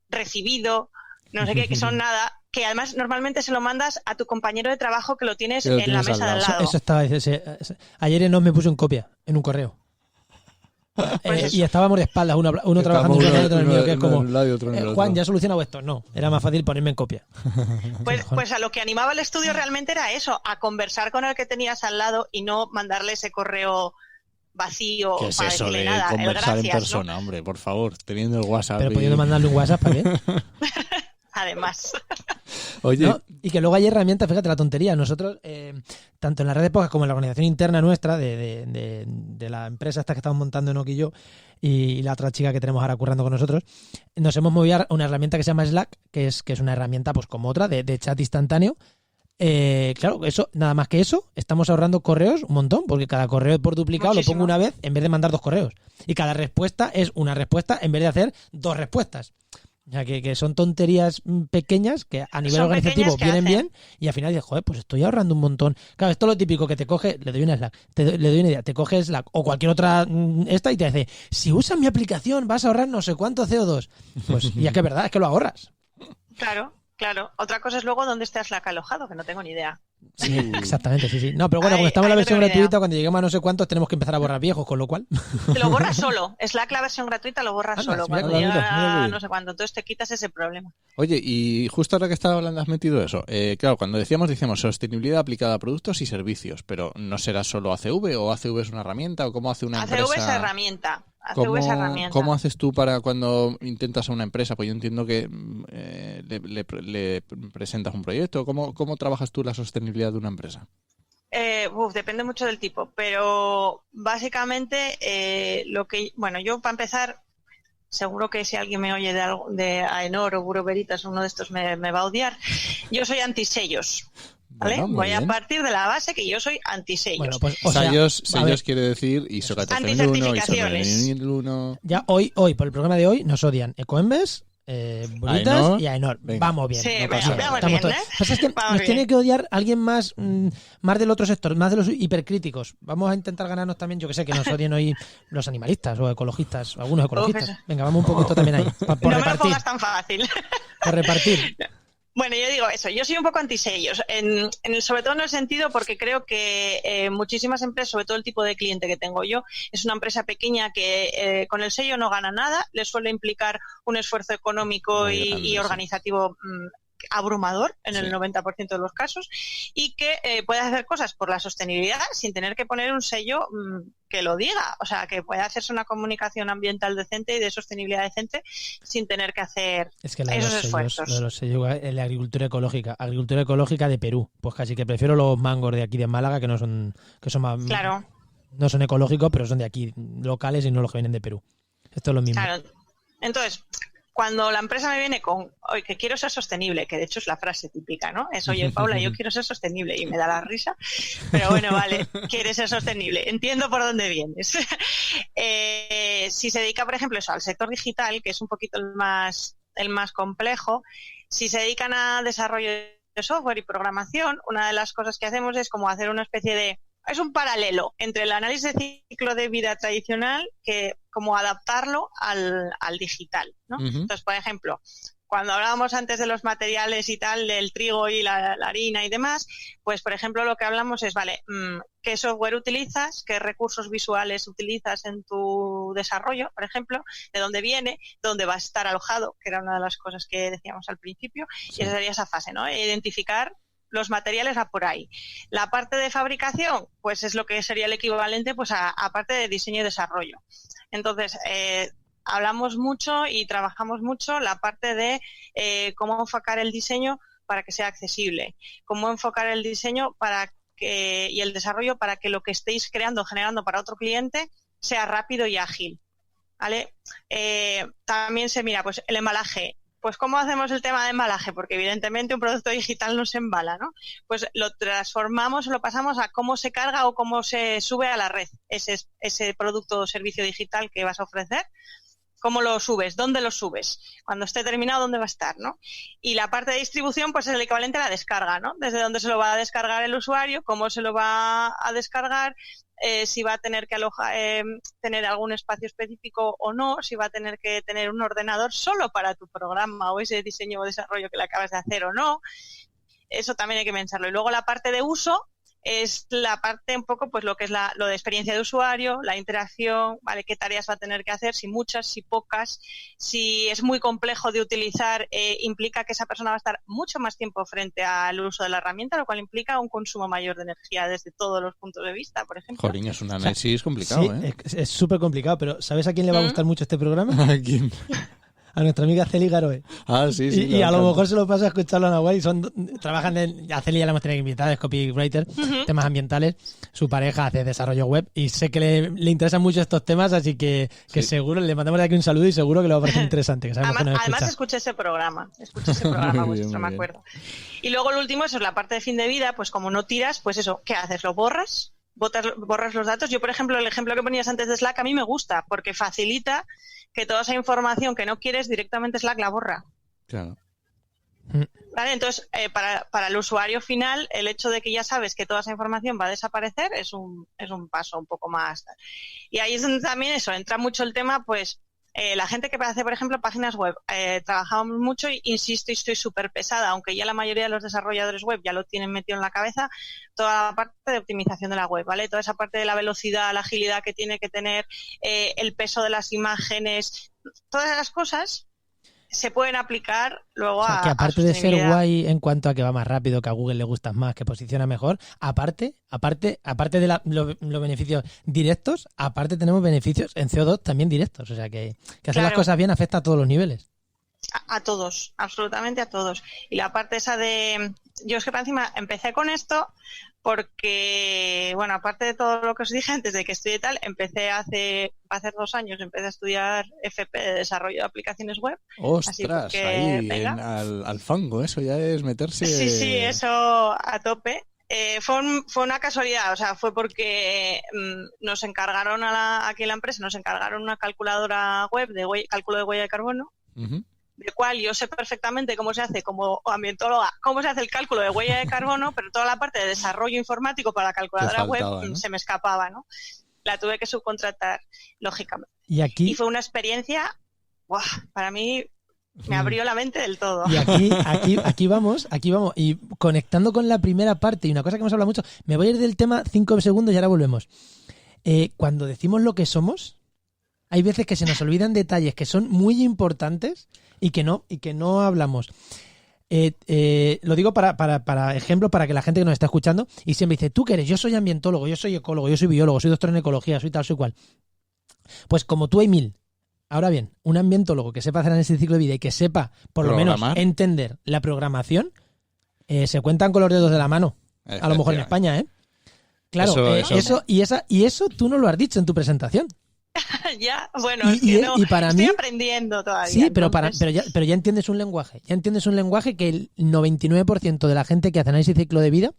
recibido, no sé qué, que son nada, que además normalmente se lo mandas a tu compañero de trabajo que lo tienes en la mesa de al lado. Eso estaba, ayer no me puso en copia, en un correo. Pues y estábamos de espaldas, uno trabajando en el otro en el mío, que es como, Juan, ¿ya ha solucionado esto? No, era más fácil ponerme en copia. Pues a lo que animaba el estudio realmente era eso, a conversar con el que tenías al lado y no mandarle ese correo vacío. ¿Qué es para eso decirle de nada, conversar gracias, en persona, ¿no? hombre? Por favor, teniendo el WhatsApp. Pero pudiendo mandarle un WhatsApp, ¿para qué? Además. Oye, ¿No? Y que luego hay herramientas, fíjate la tontería. Nosotros, tanto en la red de podcast como en la organización interna nuestra de la empresa esta que estamos montando Enoch y yo, y la otra chica que tenemos ahora currando con nosotros, nos hemos movido a una herramienta que se llama Slack, que es una herramienta pues como otra de chat instantáneo. Claro, eso, nada más que eso, estamos ahorrando correos un montón, porque cada correo por duplicado Muchísimo. lo pongo una vez en vez de mandar 2 correos. Y cada respuesta es una respuesta en vez de hacer 2 respuestas. O sea, que son tonterías pequeñas que a nivel Son organizativo pequeñas que vienen hacen. bien y al final dices, joder, pues estoy ahorrando un montón. Claro, esto es lo típico que te coge, le doy una Slack, le doy una idea, te coge Slack o cualquier otra esta y te dice, si usas mi aplicación vas a ahorrar no sé cuánto CO2. Pues ya que es verdad, es que lo ahorras. Claro. Otra cosa es luego dónde está Slack alojado, que no tengo ni idea. Sí, exactamente, sí. No, pero bueno, como estamos en la versión gratuita, cuando lleguemos a no sé cuántos tenemos que empezar a borrar viejos, con lo cual... Te lo borras solo. Slack, la versión gratuita, lo borras Anda, solo. mira, Cuando mira, llega mira. no sé cuánto. Entonces te quitas ese problema. Oye, y justo ahora que estaba hablando has metido eso. Claro, cuando decíamos sostenibilidad aplicada a productos y servicios, pero ¿no será solo ACV o ACV es una herramienta o cómo hace una ACV empresa? es herramienta. ¿Cómo, ACV es herramienta. ¿Cómo haces tú para cuando intentas a una empresa? Pues yo entiendo que le presentas un proyecto. ¿Cómo trabajas tú la sostenibilidad de una empresa? Depende mucho del tipo, pero básicamente yo para empezar, seguro que si alguien me oye de Aenor o Bureau Veritas, uno de estos me va a odiar. Yo soy antisellos. ¿Vale? Bueno, muy voy a bien. partir de la base que yo soy antisellos. Bueno, pues, o sea, sellos quiere decir ISO 14001, ISO Anticertificaciones. 9001... ya hoy, por el programa de hoy, nos odian Ecoembes, Bonitas Aenor. y Aenor. Venga. Vamos bien. Sí, no pasa nada. vamos Estamos bien, todos- ¿eh? Lo que pasa es que Vamos nos bien. tiene que odiar alguien más del otro sector, más de los hipercríticos. Vamos a intentar ganarnos también, yo que sé, que nos odien hoy los animalistas o ecologistas, o algunos ecologistas. eso. Venga, vamos un poquito también ahí. Por No me lo repartir. pongas tan fácil. Por repartir. Bueno, yo digo eso, yo soy un poco antisellos, sobre todo en el sentido porque creo que muchísimas empresas, sobre todo el tipo de cliente que tengo yo, es una empresa pequeña que con el sello no gana nada, le suele implicar un esfuerzo económico Muy grande, y sí. organizativo abrumador en el Sí. 90% de los casos y que puede hacer cosas por la sostenibilidad sin tener que poner un sello que lo diga, o sea, que puede hacerse una comunicación ambiental decente y de sostenibilidad decente sin tener que hacer Es que la de esos los sellos, esfuerzos. lo de los sellos, la agricultura ecológica de Perú. Pues casi que prefiero los mangos de aquí de Málaga, que son más, Claro. no son ecológicos, pero son de aquí, locales y no los que vienen de Perú. Esto es lo mismo. Claro. Entonces, cuando la empresa me viene con, oye, que quiero ser sostenible, que de hecho es la frase típica, ¿no? Es, oye, Paula, yo quiero ser sostenible, y me da la risa, pero bueno, vale, quieres ser sostenible, entiendo por dónde vienes. Si se dedica, por ejemplo, eso, al sector digital, que es un poquito el más complejo, si se dedican a desarrollo de software y programación, una de las cosas que hacemos es como hacer una especie de... Es un paralelo entre el análisis de ciclo de vida tradicional que como adaptarlo al digital, ¿no? Ujú. Entonces, por ejemplo, cuando hablábamos antes de los materiales y tal, del trigo y la harina y demás, pues, por ejemplo, lo que hablamos es, vale, ¿qué software utilizas? ¿Qué recursos visuales utilizas en tu desarrollo, por ejemplo? ¿De dónde viene? ¿Dónde va a estar alojado? Que era una de las cosas que decíamos al principio. Sí. Y esa sería esa fase, ¿no? Identificar los materiales va por ahí. La parte de fabricación, pues es lo que sería el equivalente pues a parte de diseño y desarrollo. Entonces, hablamos mucho y trabajamos mucho la parte de cómo enfocar el diseño para que sea accesible, cómo enfocar el diseño y el desarrollo para que lo que estéis creando o generando para otro cliente sea rápido y ágil, ¿vale? También se mira, pues el embalaje. Pues ¿cómo hacemos el tema de embalaje? Porque evidentemente un producto digital no se embala, ¿no? Pues lo transformamos o lo pasamos a cómo se carga o cómo se sube a la red ese producto o servicio digital que vas a ofrecer. ¿Cómo lo subes? ¿Dónde lo subes? Cuando esté terminado, ¿dónde va a estar, no? Y la parte de distribución, pues es el equivalente a la descarga, ¿no? Desde dónde se lo va a descargar el usuario, cómo se lo va a descargar, si va a tener que tener algún espacio específico o no, si va a tener que tener un ordenador solo para tu programa o ese diseño o desarrollo que le acabas de hacer o no. Eso también hay que pensarlo. Y luego la parte de uso es la parte un poco, pues lo que es lo de experiencia de usuario, la interacción, ¿vale? Qué tareas va a tener que hacer, si muchas, si pocas, si es muy complejo de utilizar, implica que esa persona va a estar mucho más tiempo frente al uso de la herramienta, lo cual implica un consumo mayor de energía desde todos los puntos de vista, por ejemplo. Jolín, es un análisis complicado, sí, es súper complicado, pero ¿sabes a quién le va a gustar mucho este programa? ¿A quién? A nuestra amiga Celi Garoe. Ah, sí. Y a lo mejor se lo pasa a escucharlo a Nahuel y trabajan a Celi ya la hemos tenido invitada, es copywriter, temas ambientales, su pareja hace desarrollo web y sé que le interesan mucho estos temas, así que seguro le mandamos de aquí un saludo y seguro que le va a parecer interesante. Que sabemos además escuché ese programa vuestro, me acuerdo. Y luego lo último, eso es la parte de fin de vida, pues como no tiras, pues eso, ¿qué haces? ¿Lo borras? ¿Borras los datos? Yo, por ejemplo, el ejemplo que ponías antes de Slack a mí me gusta porque facilita que toda esa información que no quieres directamente Slack la borra. Claro. ¿Vale? Entonces, para el usuario final, el hecho de que ya sabes que toda esa información va a desaparecer es un paso un poco más. Y ahí es donde también eso, entra mucho el tema, pues, la gente que hace, por ejemplo, páginas web, trabajamos mucho y insisto y estoy súper pesada, aunque ya la mayoría de los desarrolladores web ya lo tienen metido en la cabeza, toda la parte de optimización de la web, ¿vale? Toda esa parte de la velocidad, la agilidad que tiene que tener, el peso de las imágenes, todas esas cosas se pueden aplicar luego que aparte de ser guay en cuanto a que va más rápido, que a Google le gustas más, que posiciona mejor, aparte de los beneficios directos, aparte tenemos beneficios en CO2 también directos. O sea que hacer las cosas bien afecta a todos los niveles. A todos, absolutamente a todos. Y la parte esa de... Yo es que para encima empecé con esto porque, bueno, aparte de todo lo que os dije antes de que estudié tal, empecé hace 2 años, empecé a estudiar FP de desarrollo de aplicaciones web. ¡Ostras! Ahí al fango, eso ya es meterse... Sí, eso a tope. Fue una casualidad, o sea, fue porque nos encargaron aquí en la empresa, nos encargaron una calculadora web de cálculo de huella de carbono. Uh-huh. De cual yo sé perfectamente cómo se hace, como ambientóloga, cómo se hace el cálculo de huella de carbono, pero toda la parte de desarrollo informático para la calculadora web, ¿no? Se me escapaba, ¿no? La tuve que subcontratar, lógicamente. Y fue una experiencia, ¡buah! Para mí me abrió la mente del todo. Y aquí vamos, y conectando con la primera parte, y una cosa que hemos hablado mucho, me voy a ir del tema 5 segundos y ahora volvemos. Cuando decimos lo que somos, hay veces que se nos olvidan detalles que son muy importantes y que no hablamos. Lo digo para ejemplo, para que la gente que nos está escuchando y siempre dice, ¿tú qué eres? Yo soy ambientólogo, yo soy ecólogo, yo soy biólogo, soy doctor en ecología, soy tal, soy cual. Pues como tú hay 1000. Ahora bien, un ambientólogo que sepa hacer análisis de ciclo de vida y que sepa, por lo menos, entender la programación, se cuentan con los dedos de la mano. A lo mejor en España, ¿eh? Claro, eso tú no lo has dicho en tu presentación. Ya, bueno, y para estoy aprendiendo todavía. Sí, pero ya entiendes un lenguaje. Ya entiendes un lenguaje que el 99% de la gente que hace análisis de ciclo de vida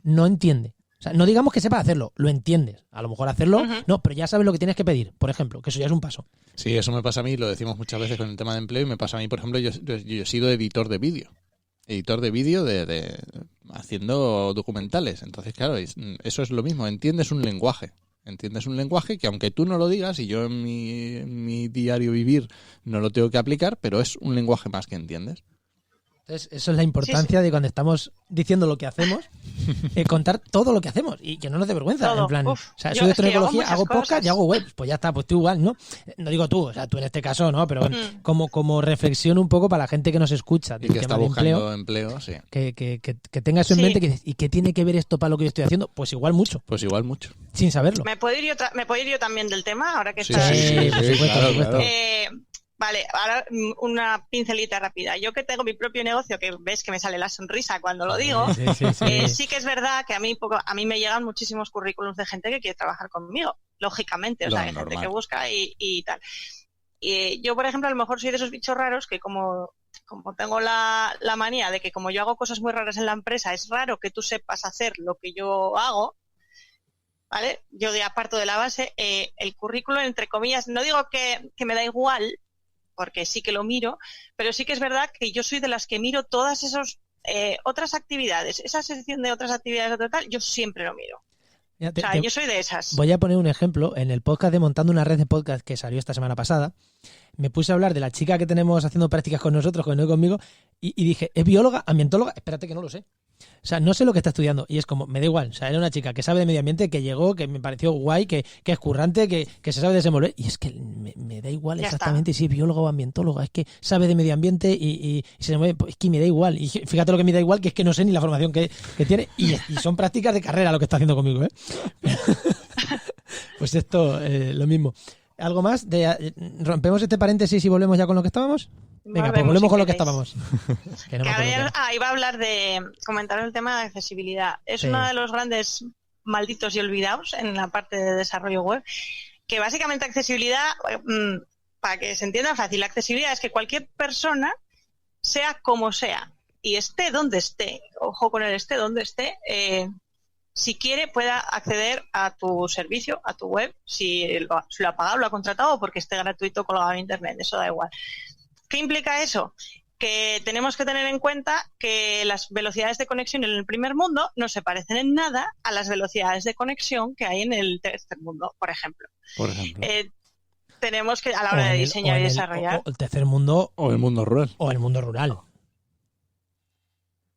no entiende. O sea, no digamos que sepa hacerlo, lo entiendes. A lo mejor hacerlo, no, pero ya sabes lo que tienes que pedir, por ejemplo, que eso ya es un paso. Sí, eso me pasa a mí, lo decimos muchas veces con el tema de empleo, y me pasa a mí, por ejemplo, yo he sido editor de vídeo. Editor de vídeo de haciendo documentales. Entonces, claro, eso es lo mismo, entiendes un lenguaje. Entiendes un lenguaje que aunque tú no lo digas y yo en mi diario vivir no lo tengo que aplicar, pero es un lenguaje más que entiendes. Entonces, eso es la importancia de cuando estamos diciendo lo que hacemos, contar todo lo que hacemos y que no nos dé vergüenza. Todo. En plan, Uf, o sea, yo soy de es que tecnología, hago hago muchas podcast y cosas. hago web. Pues ya está, pues tú igual, ¿no? No digo tú, o sea, tú en este caso, ¿no? Pero como reflexión un poco para la gente que nos escucha. Y que está buscando empleo, sí. Que tenga eso en mente y qué tiene que ver esto para lo que yo estoy haciendo. Pues igual mucho, Pues igual mucho. sin saberlo. ¿Me puedo ir yo también del tema? Ahora que Sí, estás... por supuesto. Vale, ahora una pincelita rápida. Yo que tengo mi propio negocio, que ves que me sale la sonrisa cuando lo digo, sí que es verdad que a mí me llegan muchísimos currículums de gente que quiere trabajar conmigo, lógicamente, o sea, hay gente que busca y tal. Y yo, por ejemplo, a lo mejor soy de esos bichos raros que como tengo la manía de que como yo hago cosas muy raras en la empresa, es raro que tú sepas hacer lo que yo hago, ¿vale? Yo aparto de la base, el currículum, entre comillas, no digo que me da igual, porque sí que lo miro, pero sí que es verdad que yo soy de las que miro todas esas otras actividades, esa sección de otras actividades o tal, yo siempre lo miro. Yo soy de esas. Voy a poner un ejemplo. En el podcast de Montando una Red de Podcast que salió esta semana pasada, me puse a hablar de la chica que tenemos haciendo prácticas con nosotros, con no conmigo, y dije, ¿es bióloga, ambientóloga? Espérate que no lo sé. O sea, no sé lo que está estudiando y es como, me da igual. O sea, era una chica que sabe de medio ambiente, que llegó, que me pareció guay, que es currante, que se sabe desenvolver. Y es que me da igual exactamente si es bióloga o ambientóloga. Es que sabe de medio ambiente y se mueve. Es que me da igual. Y fíjate lo que me da igual, que es que no sé ni la formación que tiene. Y son prácticas de carrera lo que está haciendo conmigo, ¿eh? Pues esto, lo mismo. ¿Algo más? ¿Rompemos este paréntesis y volvemos ya con lo que estábamos? Venga, pues volvemos con lo que estábamos. Iba a hablar comentar el tema de accesibilidad. Es uno de los grandes malditos y olvidados en la parte de desarrollo web, que básicamente accesibilidad, para que se entienda fácil, la accesibilidad es que cualquier persona, sea como sea, y esté donde esté, ojo con el esté donde esté, si quiere pueda acceder a tu servicio, a tu web, si lo ha pagado, lo ha contratado o porque esté gratuito colgado en internet, eso da igual. ¿Qué implica eso? Que tenemos que tener en cuenta que las velocidades de conexión en el primer mundo no se parecen en nada a las velocidades de conexión que hay en el tercer mundo, por ejemplo. Tenemos que, a la hora de diseñar y desarrollar... O el tercer mundo... O el mundo rural. O el mundo rural.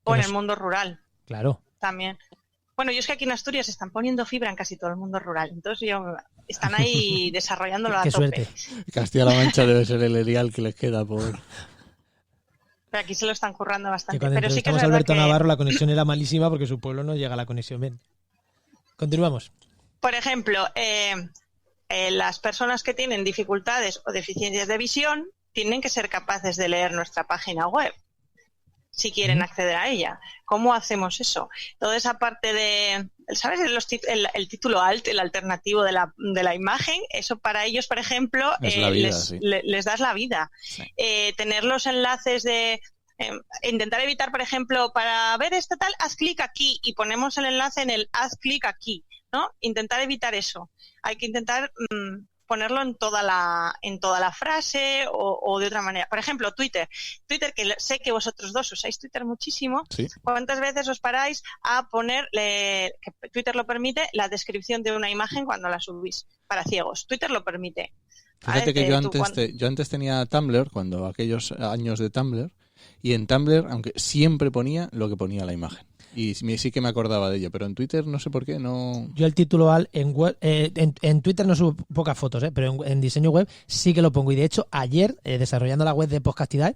O en el mundo rural. Claro. También. Bueno, yo es que aquí en Asturias se están poniendo fibra en casi todo el mundo rural. Entonces están ahí desarrollándolo a tope. Suerte. Castilla-La Mancha debe ser el erial que les queda por... Pero aquí se lo están currando bastante. Que cuando pero sí que es a verdad Alberto que... Navarro la conexión era malísima porque su pueblo no llega a la conexión bien. Continuamos. Por ejemplo, las personas que tienen dificultades o deficiencias de visión tienen que ser capaces de leer nuestra página web si quieren acceder a ella. ¿Cómo hacemos eso? Toda esa parte de, ¿sabes? El título alt, el alternativo de la imagen, eso para ellos, por ejemplo, les das la vida. Sí. Tener los enlaces de... intentar evitar, por ejemplo, para ver esto tal, haz clic aquí y ponemos el enlace en el haz clic aquí, ¿no? Intentar evitar eso. Hay que intentar... ponerlo en toda la frase o de otra manera. Por ejemplo, Twitter, que sé que vosotros dos usáis Twitter muchísimo. ¿Sí? ¿Cuántas veces os paráis a poner, que Twitter lo permite, la descripción de una imagen cuando la subís para ciegos? Twitter lo permite. Fíjate que yo antes tenía Tumblr, cuando aquellos años de Tumblr, y en Tumblr, aunque siempre ponía lo que ponía la imagen. Y sí que me acordaba de ello, pero en Twitter no sé por qué no... Yo el título alt en Twitter no subo pocas fotos, pero en diseño web sí que lo pongo. Y de hecho, ayer, desarrollando la web de Podcastidad,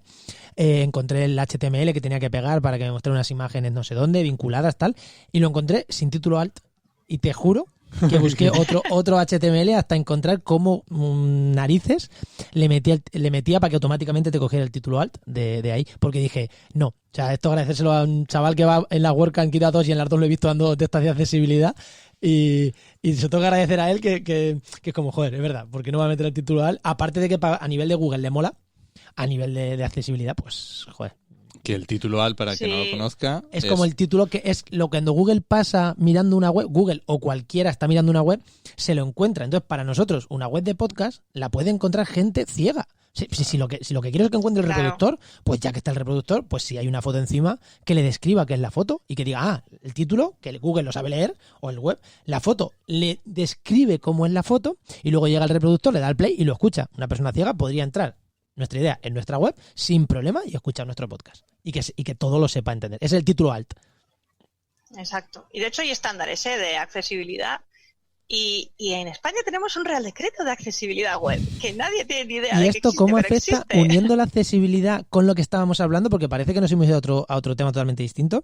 encontré el HTML que tenía que pegar para que me mostrara unas imágenes no sé dónde, vinculadas, tal, y lo encontré sin título alt. Y te juro que busqué otro HTML hasta encontrar cómo narices le metía para que automáticamente te cogiera el título alt de ahí, porque dije, no, o sea, esto agradecérselo a un chaval que va en la WordCamp Kira 2 y en las dos lo he visto dando testas de accesibilidad y se tengo que agradecer a él que es como, joder, es verdad, porque no va a meter el título alt, aparte de que a nivel de Google le mola, a nivel de accesibilidad, pues, joder. Que el título alt, para quien no lo conozca... Es como el título que es lo que cuando Google pasa mirando una web, Google o cualquiera está mirando una web, se lo encuentra. Entonces, para nosotros, una web de podcast la puede encontrar gente ciega. Si lo que quiero es que encuentre el reproductor, pues ya que está el reproductor, pues si hay una foto encima, que le describa qué es la foto y que diga, el título, que Google lo sabe leer, o el web, la foto le describe cómo es la foto y luego llega el reproductor, le da el play y lo escucha. Una persona ciega podría entrar nuestra idea en nuestra web sin problema y escuchar nuestro podcast. Y que todo lo sepa entender. Es el título alt. Exacto. Y de hecho hay estándares de accesibilidad. Y en España tenemos un Real Decreto de accesibilidad web, que nadie tiene ni idea ¿Y de esto que existe, cómo pero afecta, existe. uniendo la accesibilidad con lo que estábamos hablando? Porque parece que nos hemos ido a otro tema totalmente distinto.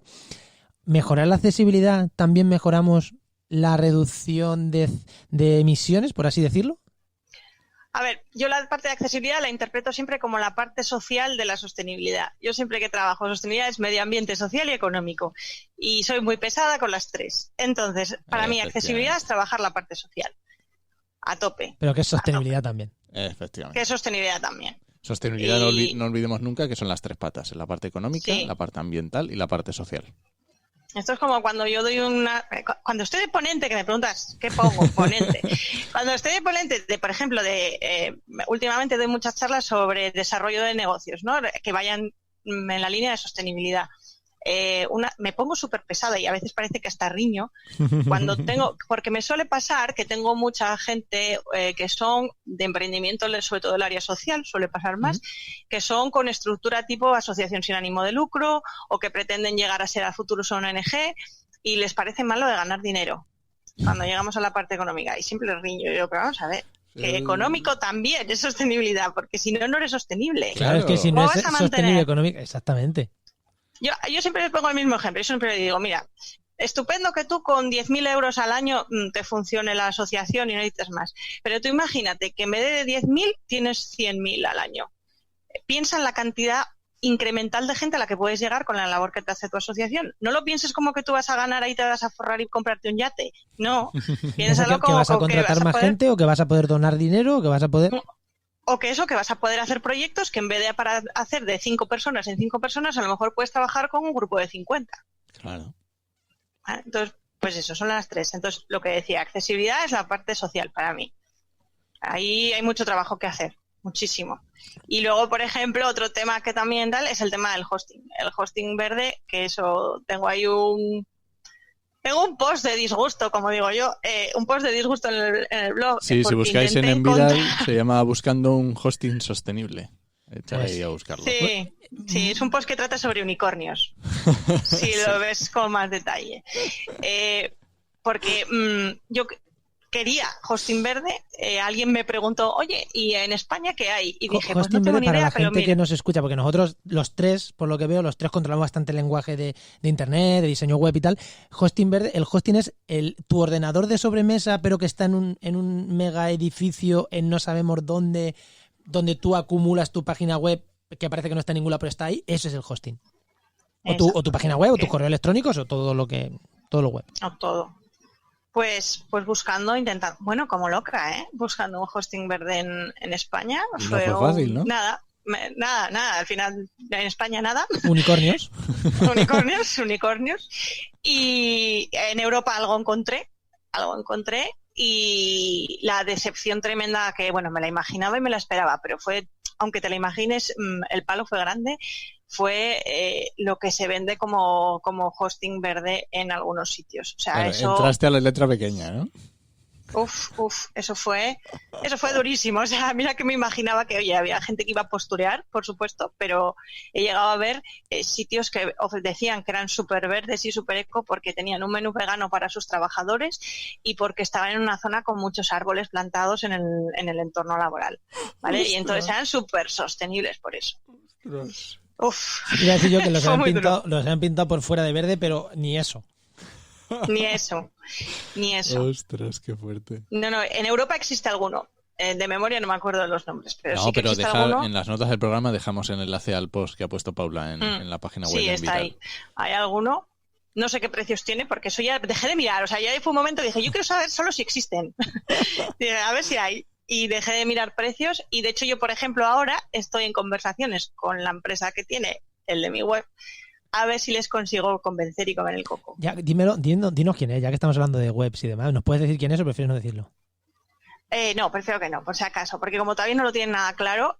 ¿Mejorar la accesibilidad también mejoramos la reducción de emisiones, por así decirlo? A ver, yo la parte de accesibilidad la interpreto siempre como la parte social de la sostenibilidad. Yo siempre que trabajo sostenibilidad es medio ambiente, social y económico. Y soy muy pesada con las tres. Entonces, para mí accesibilidad es trabajar la parte social. A tope. Pero que es sostenibilidad también. Efectivamente. Que es sostenibilidad también. Sostenibilidad, no olvidemos nunca que son las tres patas, la parte económica, Sí. la parte ambiental y la parte social. Esto es como cuando yo doy cuando estoy de ponente, que me preguntas, ¿qué pongo? Ponente. Cuando estoy de ponente, por ejemplo, últimamente doy muchas charlas sobre desarrollo de negocios, ¿no? Que vayan en la línea de sostenibilidad. Me pongo súper pesada y a veces parece que hasta riño porque me suele pasar que tengo mucha gente que son de emprendimiento, sobre todo el área social, suele pasar más, que son con estructura tipo asociación sin ánimo de lucro o que pretenden llegar a ser a futuro son ONG y les parece malo de ganar dinero cuando llegamos a la parte económica y siempre les riño. Yo, pero vamos a ver, que económico también es sostenibilidad, porque si no, no eres sostenible. Claro, es que si no ¿Cómo es vas a sostenible mantener? económica, exactamente. Yo siempre les pongo el mismo ejemplo. Yo siempre digo, mira, estupendo que tú con 10.000 euros al año te funcione la asociación y no necesitas más. Pero tú imagínate que en vez de 10.000 tienes 100.000 al año. Piensa en la cantidad incremental de gente a la que puedes llegar con la labor que te hace tu asociación. No lo pienses como que tú vas a ganar ahí, te vas a forrar y comprarte un yate. No. Piénsalo que vas a como que contratar vas a más poder... gente o que vas a poder donar dinero o que vas a poder... O que vas a poder hacer proyectos que en vez de para hacer de 5 personas en 5 personas, a lo mejor puedes trabajar con un grupo de 50. Claro. ¿Vale? Entonces, pues eso, son las tres. Entonces, lo que decía, accesibilidad es la parte social para mí. Ahí hay mucho trabajo que hacer, muchísimo. Y luego, por ejemplo, otro tema que también es el tema del hosting. El hosting verde, que eso, tengo ahí un post de disgusto, como digo yo, un post de disgusto en el blog. Sí, si buscáis en Envidal, se llama Buscando un hosting sostenible. Echad ahí a buscarlo. Sí, es un post que trata sobre unicornios, si lo ves con más detalle. Porque yo quería hosting verde, alguien me preguntó, oye, ¿y en España qué hay? Y dije, pues no tengo ni idea, para la pero gente mira. que nos escucha, porque nosotros los tres, por lo que veo, los tres controlamos bastante el lenguaje de internet, de diseño web y tal. Hosting verde, el hosting es tu ordenador de sobremesa, pero que está en un mega edificio en no sabemos dónde, donde tú acumulas tu página web, que parece que no está en ninguna, pero está ahí. Eso es el hosting. O tu página web, o tus correos electrónicos, o todo lo web. O todo. Pues buscando, intentando, bueno, como loca, buscando un hosting verde en España. Y no fue fácil, ¿no? Nada, al final en España nada. Unicornios. unicornios. Y en Europa algo encontré y la decepción tremenda que, bueno, me la imaginaba y me la esperaba, pero fue, aunque te la imagines, el palo fue grande. Fue lo que se vende como hosting verde en algunos sitios. O sea, Claro, eso... entraste a la letra pequeña, ¿no? Eso fue durísimo. O sea, mira que me imaginaba que, oye, había gente que iba a posturear, por supuesto, pero he llegado a ver sitios que decían que eran súper verdes y súper eco porque tenían un menú vegano para sus trabajadores y porque estaban en una zona con muchos árboles plantados en el entorno laboral, ¿vale? Ostras. Y entonces eran súper sostenibles por eso. Ostras. Iba a decir yo que los Fue muy han pintado por fuera de verde, pero ni eso. Ni eso. Ostras, qué fuerte. No, en Europa existe alguno. De memoria no me acuerdo de los nombres, pero sí que existe alguno. En las notas del programa dejamos el enlace al post que ha puesto Paula en la página web. Sí, de está Envidal. ahí. Hay alguno. No sé qué precios tiene, porque eso ya dejé de mirar. O sea, ya fue un momento que dije, yo quiero saber solo si existen. Dije, a ver si hay. Y dejé de mirar precios. Y de hecho yo, por ejemplo, ahora estoy en conversaciones con la empresa que tiene el de mi web, a ver si les consigo convencer y comer el coco. Ya, dinos quién es, ya que estamos hablando de webs y demás. ¿Nos puedes decir quién es o prefieres no decirlo? No, prefiero que no, por si acaso, porque como todavía no lo tienen nada claro...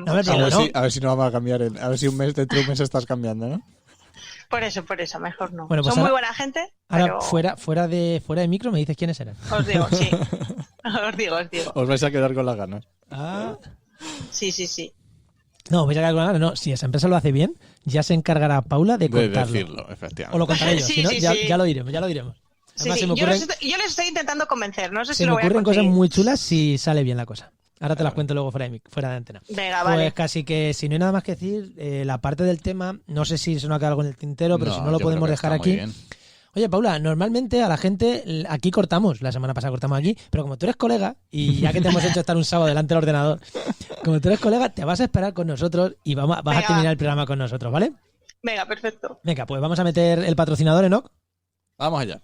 A ver, a ver si no vamos a cambiar. A ver si dentro de un mes estás cambiando, ¿no? Por eso, mejor no. Bueno, pues Son ahora, muy buena gente, ahora pero... fuera de micro me dices quiénes eran. Os digo, sí. Os digo. Os vais a quedar con las ganas. Ah, Sí. No, vais a calcular, no. Si esa empresa lo hace bien, ya se encargará Paula de contarlo. De decirlo, efectivamente. O lo contaré yo, Sí, si no, sí, ya, sí. ya lo diremos. Además, se me ocurren, yo les estoy intentando convencer, no sé si se me lo voy a ocurren cosas conseguir. muy chulas si sale bien la cosa. Ahora te las cuento luego fuera de antena. Venga, Pues vale. casi que si no hay nada más que decir, la parte del tema, no sé si se nos ha quedado algo en el tintero, pero si no lo yo podemos creo que dejar está muy aquí. bien. Oye, Paula, normalmente a la gente, aquí cortamos, la semana pasada cortamos aquí, pero como tú eres colega, y ya que te hemos hecho estar un sábado delante del ordenador, como tú eres colega, te vas a esperar con nosotros y vas a Venga. terminar el programa con nosotros, ¿vale? Venga, perfecto. Venga, pues vamos a meter el patrocinador, Enoch. Vamos allá.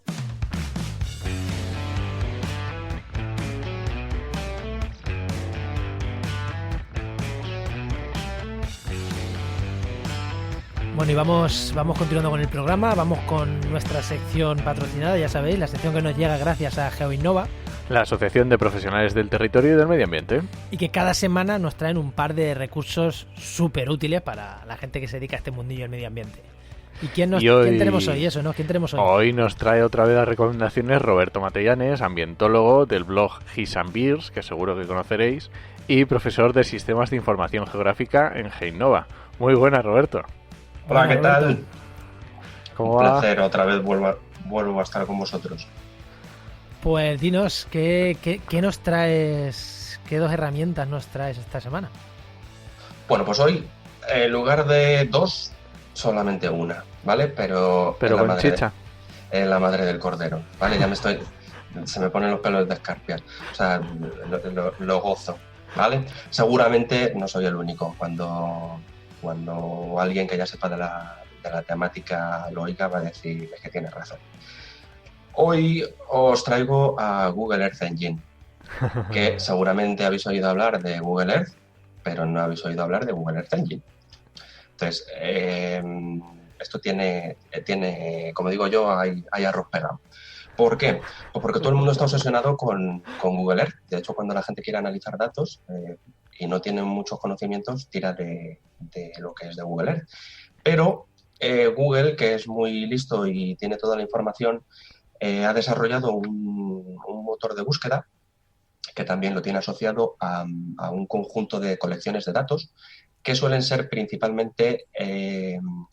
Bueno, y vamos continuando con el programa, vamos con nuestra sección patrocinada, ya sabéis, la sección que nos llega gracias a GeoInnova La Asociación de Profesionales del Territorio y del Medio Ambiente. y que cada semana nos traen un par de recursos súper útiles para la gente que se dedica a este mundillo del medio ambiente. ¿Y quién tenemos hoy? Eso, ¿no? ¿Quién tenemos hoy? Hoy nos trae otra vez las recomendaciones Roberto Matellanes, ambientólogo del blog His and Beers, que seguro que conoceréis, y profesor de Sistemas de Información Geográfica en GeoInnova. Muy buenas, Roberto. Hola, ¿qué Roberto. tal? ¿Cómo Un va? placer, otra vez vuelvo a estar con vosotros. Pues dinos, ¿qué nos traes? ¿Qué dos herramientas nos traes esta semana? Bueno, pues hoy, en lugar de dos, solamente una, ¿vale? Pero Pero en la con madre chicha. en la madre del cordero, ¿vale? Se me ponen los pelos de escarpia, o sea, lo gozo, ¿vale? Seguramente no soy el único. Cuando alguien que ya sepa de la temática lo oiga, va a decir que tiene razón. Hoy os traigo a Google Earth Engine, que seguramente habéis oído hablar de Google Earth, pero no habéis oído hablar de Google Earth Engine. Entonces, esto tiene, como digo yo, hay arroz pegado. ¿Por qué? Pues porque todo el mundo está obsesionado con Google Earth. De hecho, cuando la gente quiere analizar datos y no tiene muchos conocimientos, tira de lo que es de Google Earth. Pero Google, que es muy listo y tiene toda la información, ha desarrollado un motor de búsqueda que también lo tiene asociado a un conjunto de colecciones de datos que suelen ser principalmente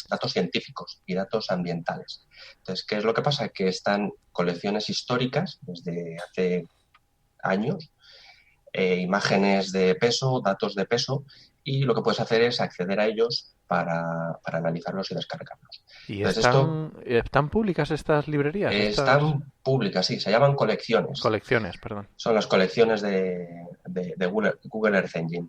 datos científicos y datos ambientales. Entonces, ¿qué es lo que pasa? Que están colecciones históricas desde hace años, imágenes de peso, datos de peso, y lo que puedes hacer es acceder a ellos para analizarlos y descargarlos. ¿Y Entonces, están públicas estas librerías? Están públicas, sí, se llaman colecciones. Colecciones, perdón. Son las colecciones de Google Earth Engine.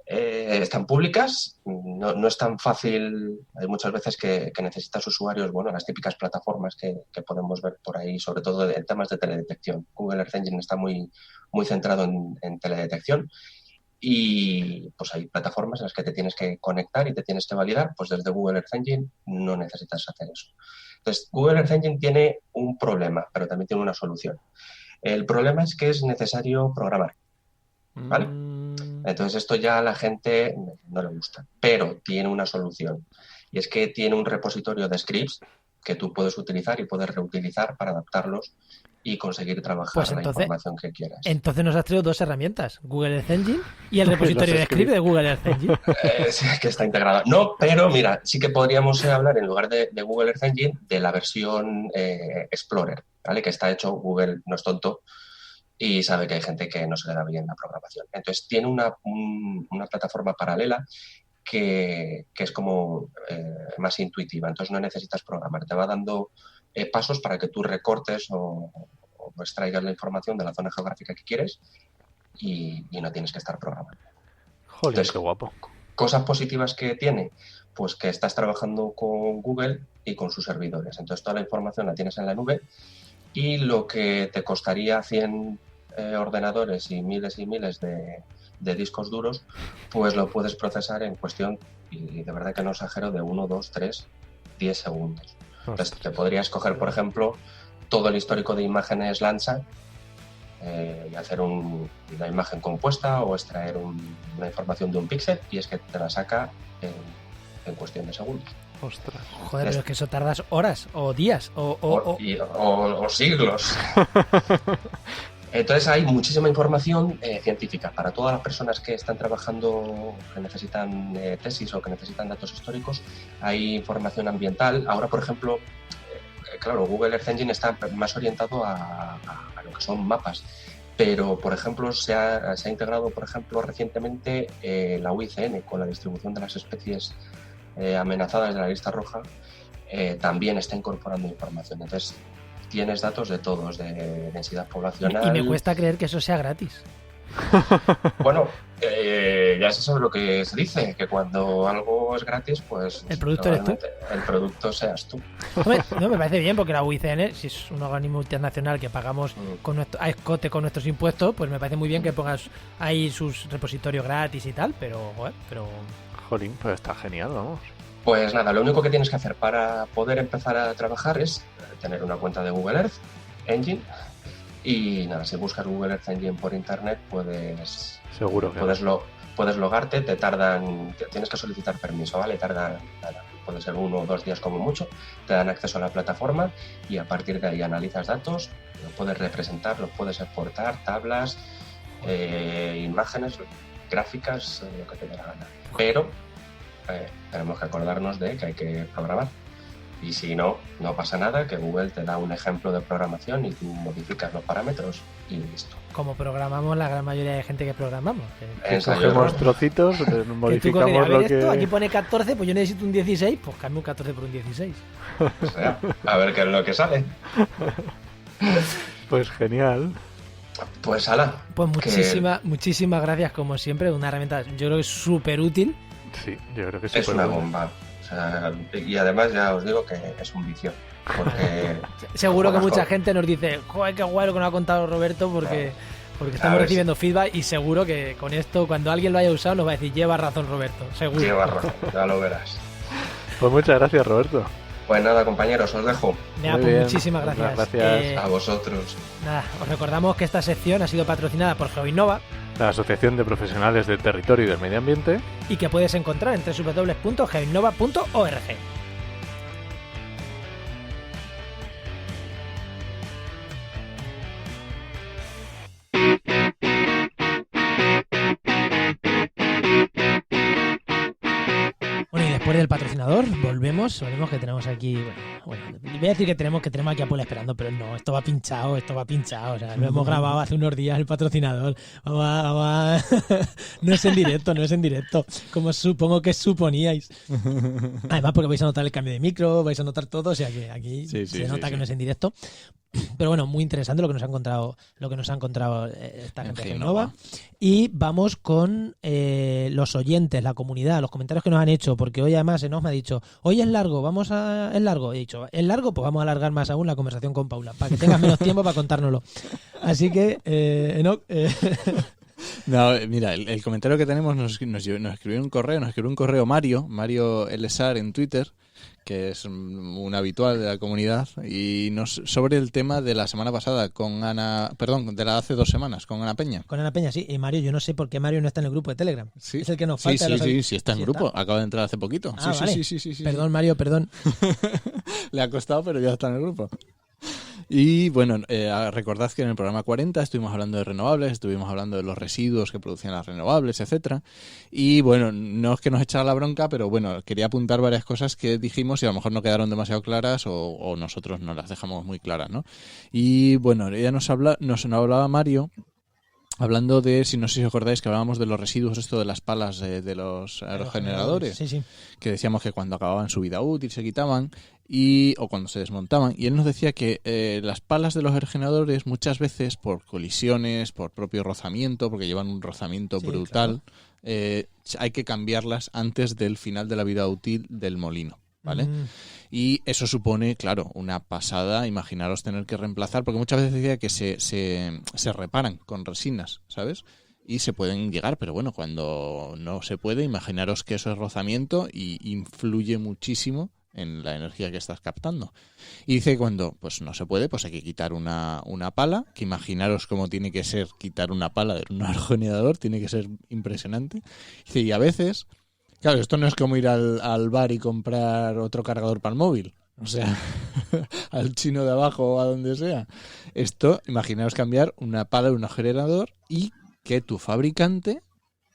Están públicas, no es tan fácil. Hay muchas veces que necesitas usuarios, bueno, las típicas plataformas que podemos ver por ahí, sobre todo en temas de teledetección. Google Earth Engine está muy centrado en teledetección. Y pues hay plataformas en las que te tienes que conectar y te tienes que validar, pues desde Google Earth Engine no necesitas hacer eso. Entonces, Google Earth Engine tiene un problema, pero también tiene una solución. El problema es que es necesario programar, ¿vale? Entonces, esto ya a la gente no le gusta, pero tiene una solución. Y es que tiene un repositorio de scripts que tú puedes utilizar y puedes reutilizar para adaptarlos y conseguir trabajar Pues la entonces- información que quieras. Entonces nos has traído dos herramientas, Google Earth Engine y el repositorio de script de Google Earth Engine. Sí, que está integrada. No, pero mira, sí que podríamos hablar, en lugar de Google Earth Engine, de la versión Explorer, ¿vale? Que está hecho, Google no es tonto y sabe que hay gente que no se le da bien la programación. Entonces tiene una plataforma paralela que es como más intuitiva, entonces no necesitas programar, te va dando pasos para que tú recortes o extraigas la información de la zona geográfica que quieres y no tienes que estar programando. Joder, Entonces, qué guapo. Cosas positivas que tiene, pues que estás trabajando con Google y con sus servidores. Entonces toda la información la tienes en la nube y lo que te costaría 100 ordenadores y miles de discos duros, pues lo puedes procesar en cuestión, y de verdad que no exagero, de 1, 2, 3, 10 segundos. Entonces te podrías coger, por ejemplo, todo el histórico de imágenes Landsat y hacer una imagen compuesta o extraer una información de un píxel y es que te la saca en cuestión de segundos. Ostras. Joder, pero es que eso tardas horas o días o... O siglos. Entonces hay muchísima información científica para todas las personas que están trabajando, que necesitan tesis o que necesitan datos históricos. Hay información ambiental. Ahora, por ejemplo, claro, Google Earth Engine está más orientado a lo que son mapas. Pero, por ejemplo, se ha integrado, por ejemplo, recientemente la UICN con la distribución de las especies amenazadas de la lista roja. También está incorporando información. Entonces, tienes datos de todos, de densidad poblacional. Y me cuesta creer que eso sea gratis. Bueno, ya se sabe lo que se dice, que cuando algo es gratis, pues el producto eres tú. El producto seas tú. Hombre, no, me parece bien, porque la UICN, si es un organismo internacional que pagamos a escote con nuestros impuestos, pues me parece muy bien que pongas ahí sus repositorios gratis y tal, pero... Jolín, pues está genial, vamos. Pues nada, lo único que tienes que hacer para poder empezar a trabajar es tener una cuenta de Google Earth Engine. Y nada, si buscas Google Earth Engine por internet, puedes logarte. Tienes que solicitar permiso, ¿vale? Tarda nada, puede ser 1 o 2 días como mucho. Te dan acceso a la plataforma y a partir de ahí analizas datos, los puedes representar, los puedes exportar, tablas, imágenes, gráficas, lo que te dé la gana. Pero tenemos que acordarnos de que hay que programar. Y si no, no pasa nada, que Google te da un ejemplo de programación y tú modificas los parámetros y listo. Como programamos la gran mayoría de gente que programamos. Cogemos trocitos, modificamos lo que... Aquí pone 14, pues yo necesito un 16, pues cambio un 14 por un 16. O sea, a ver qué es lo que sale. Pues genial. Pues ala. Pues muchísimas gracias, como siempre. Una herramienta, yo creo que es súper útil. Sí, yo creo que sí. Es una bomba. Y además ya os digo que es un vicio. Porque seguro que mucha gente nos dice, joder, qué guay lo que nos ha contado Roberto, porque estamos recibiendo feedback y seguro que con esto, cuando alguien lo haya usado, nos va a decir, lleva razón Roberto, seguro. Lleva razón, ya lo verás. Pues muchas gracias, Roberto. Pues nada, compañeros, os dejo. Muchísimas gracias. Gracias a vosotros. Nada, os recordamos que esta sección ha sido patrocinada por GeoInnova, la Asociación de Profesionales del Territorio y del Medio Ambiente, y que puedes encontrar en www.geoinnova.org. Después del patrocinador, volvemos que tenemos aquí, bueno, voy a decir que tenemos aquí a Paul esperando, pero no, esto va pinchado, o sea, lo hemos grabado hace unos días el patrocinador, vamos. No es en directo, como supongo que suponíais. Además, porque vais a notar el cambio de micro, vais a notar todo, o sea que aquí se nota que no es en directo. Pero bueno, muy interesante lo que nos ha encontrado esta gente de GeoInnova. Y vamos con los oyentes, la comunidad, los comentarios que nos han hecho, porque hoy además Enoch me ha dicho, hoy es largo, es largo. He dicho, ¿es largo? Pues vamos a alargar más aún la conversación con Paula, para que tengas menos tiempo para contárnoslo. Así que, Enoch... No, mira, el comentario que tenemos nos escribió un correo Mario Elesar en Twitter, que es un habitual de la comunidad, y sobre el tema de la semana pasada de la hace 2 semanas, con Ana Peña. Con Ana Peña, sí. Y Mario, yo no sé por qué Mario no está en el grupo de Telegram. ¿Sí? Es el que nos falta. Sí, está en el grupo. Acaba de entrar hace poquito. Vale. Sí. Perdón, Mario, perdón. Le ha costado, pero ya está en el grupo. Y bueno, recordad que en el programa 40 estuvimos hablando de renovables, estuvimos hablando de los residuos que producían las renovables, etcétera. Y bueno, no es que nos echara la bronca, pero bueno, quería apuntar varias cosas que dijimos y a lo mejor no quedaron demasiado claras o nosotros no las dejamos muy claras, ¿no? Y bueno, ella nos hablaba Mario, hablando de, no sé si os acordáis que hablábamos de los residuos, esto de las palas de los aerogeneradores, sí. Que decíamos que cuando acababan su vida útil se quitaban o cuando se desmontaban, y él nos decía que las palas de los aerogeneradores muchas veces por colisiones, por propio rozamiento, porque llevan un rozamiento brutal, claro. Hay que cambiarlas antes del final de la vida útil del molino, ¿vale? Y eso supone, claro, una pasada. Imaginaros tener que reemplazar, porque muchas veces decía que se reparan con resinas, ¿sabes? Y se pueden llegar, pero bueno, cuando no se puede, imaginaros que eso es rozamiento y influye muchísimo en la energía que estás captando. Y dice que cuando pues no se puede, pues hay que quitar una pala, que imaginaros cómo tiene que ser quitar una pala de un aerogenerador, tiene que ser impresionante. Dice, y a veces... Claro, esto no es como ir al bar y comprar otro cargador para el móvil. o sea, al chino de abajo o a donde sea. Esto, imaginaos cambiar una pala de un aerogenerador y que tu fabricante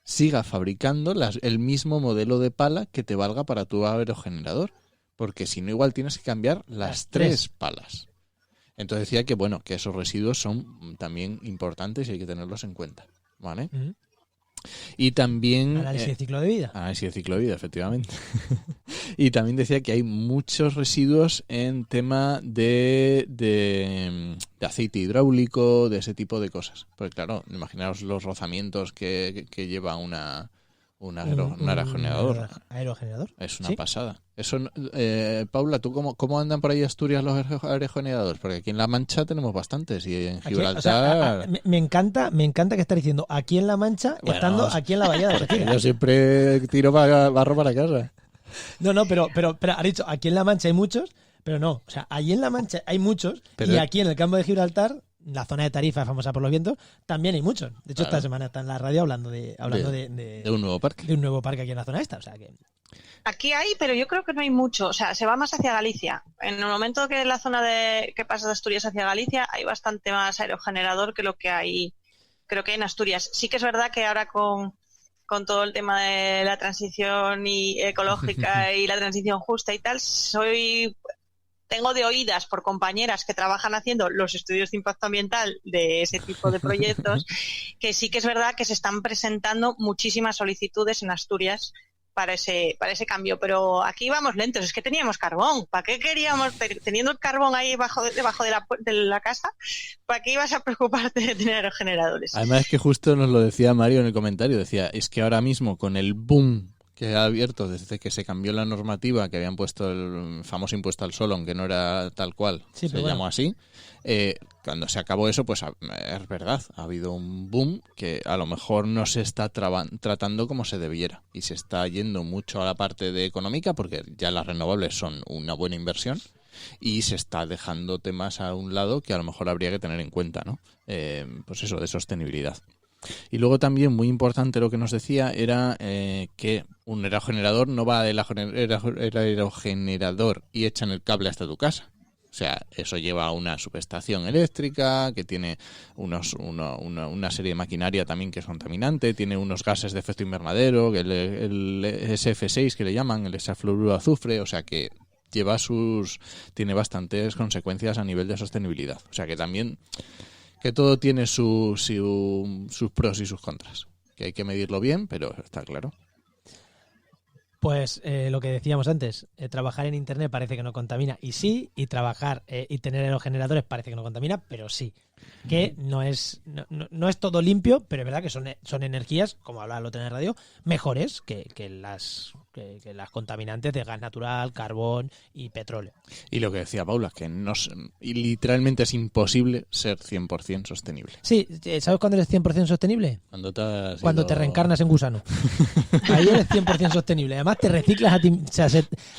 siga fabricando el mismo modelo de pala que te valga para tu aerogenerador, porque si no igual tienes que cambiar las 3 palas. Entonces decía que bueno, que esos residuos son también importantes y hay que tenerlos en cuenta, ¿vale? Uh-huh. Y también... Análisis de ciclo de vida. Análisis de ciclo de vida, efectivamente. Y también decía que hay muchos residuos en tema de aceite hidráulico, de ese tipo de cosas. Porque claro, imaginaos los rozamientos que lleva un aerogenerador. ¿Aerogenerador? Es una ¿Sí? pasada. Eso, Paula, ¿tú cómo andan por ahí Asturias los aerogeneradores? Porque aquí en La Mancha tenemos bastantes y en Gibraltar... Aquí, me encanta que estás diciendo aquí en La Mancha, bueno, estando aquí en la Bahía de Algeciras. Yo siempre tiro barro para casa. No, pero ha dicho, aquí en La Mancha hay muchos, pero no. O sea, allí en La Mancha hay muchos y aquí en el campo de Gibraltar, la zona de Tarifa famosa por los vientos, también hay muchos. De hecho, esta semana está en la radio hablando de un nuevo parque. De un nuevo parque aquí en la zona esta. O sea que... Aquí hay, pero yo creo que no hay mucho. O sea, se va más hacia Galicia. En el momento que la zona que pasa de Asturias hacia Galicia, hay bastante más aerogenerador que lo que hay, creo que hay en Asturias. Sí que es verdad que ahora con todo el tema de la transición ecológica y la transición justa y tal, tengo de oídas por compañeras que trabajan haciendo los estudios de impacto ambiental de ese tipo de proyectos, que sí que es verdad que se están presentando muchísimas solicitudes en Asturias para ese cambio, pero aquí vamos lentos, es que teníamos carbón, ¿para qué queríamos, teniendo el carbón ahí debajo de la casa, para qué ibas a preocuparte de tener aerogeneradores? Además es que justo nos lo decía Mario en el comentario, decía, es que ahora mismo con el boom que ha abierto desde que se cambió la normativa, que habían puesto el famoso impuesto al sol, aunque no era tal cual, sí, se llamó así, cuando se acabó eso, pues es verdad, ha habido un boom que a lo mejor no se está tratando como se debiera y se está yendo mucho a la parte de económica porque ya las renovables son una buena inversión y se está dejando temas a un lado que a lo mejor habría que tener en cuenta, ¿no? Pues eso, de sostenibilidad. Y luego también muy importante lo que nos decía era que un aerogenerador no va del aerogenerador y echan el cable hasta tu casa. O sea, eso lleva a una subestación eléctrica que tiene una serie de maquinaria también que es contaminante, tiene unos gases de efecto invernadero, el SF6 que le llaman, el hexafluoruro de azufre, o sea que tiene bastantes consecuencias a nivel de sostenibilidad. O sea que también que todo tiene sus pros y sus contras. Que hay que medirlo bien, pero está claro. Pues lo que decíamos antes, trabajar en Internet parece que no contamina, y sí, y trabajar y tener aerogeneradores parece que no contamina, pero sí. Que no es todo limpio, pero es verdad que son energías, como hablaba el otro en el radio, mejores que las contaminantes de gas natural, carbón y petróleo. Y lo que decía Paula, que literalmente es imposible ser 100% sostenible. Sí, ¿sabes cuándo eres 100% sostenible? Cuando te reencarnas en gusano. Ahí eres 100% sostenible. Además te reciclas a ti, o sea,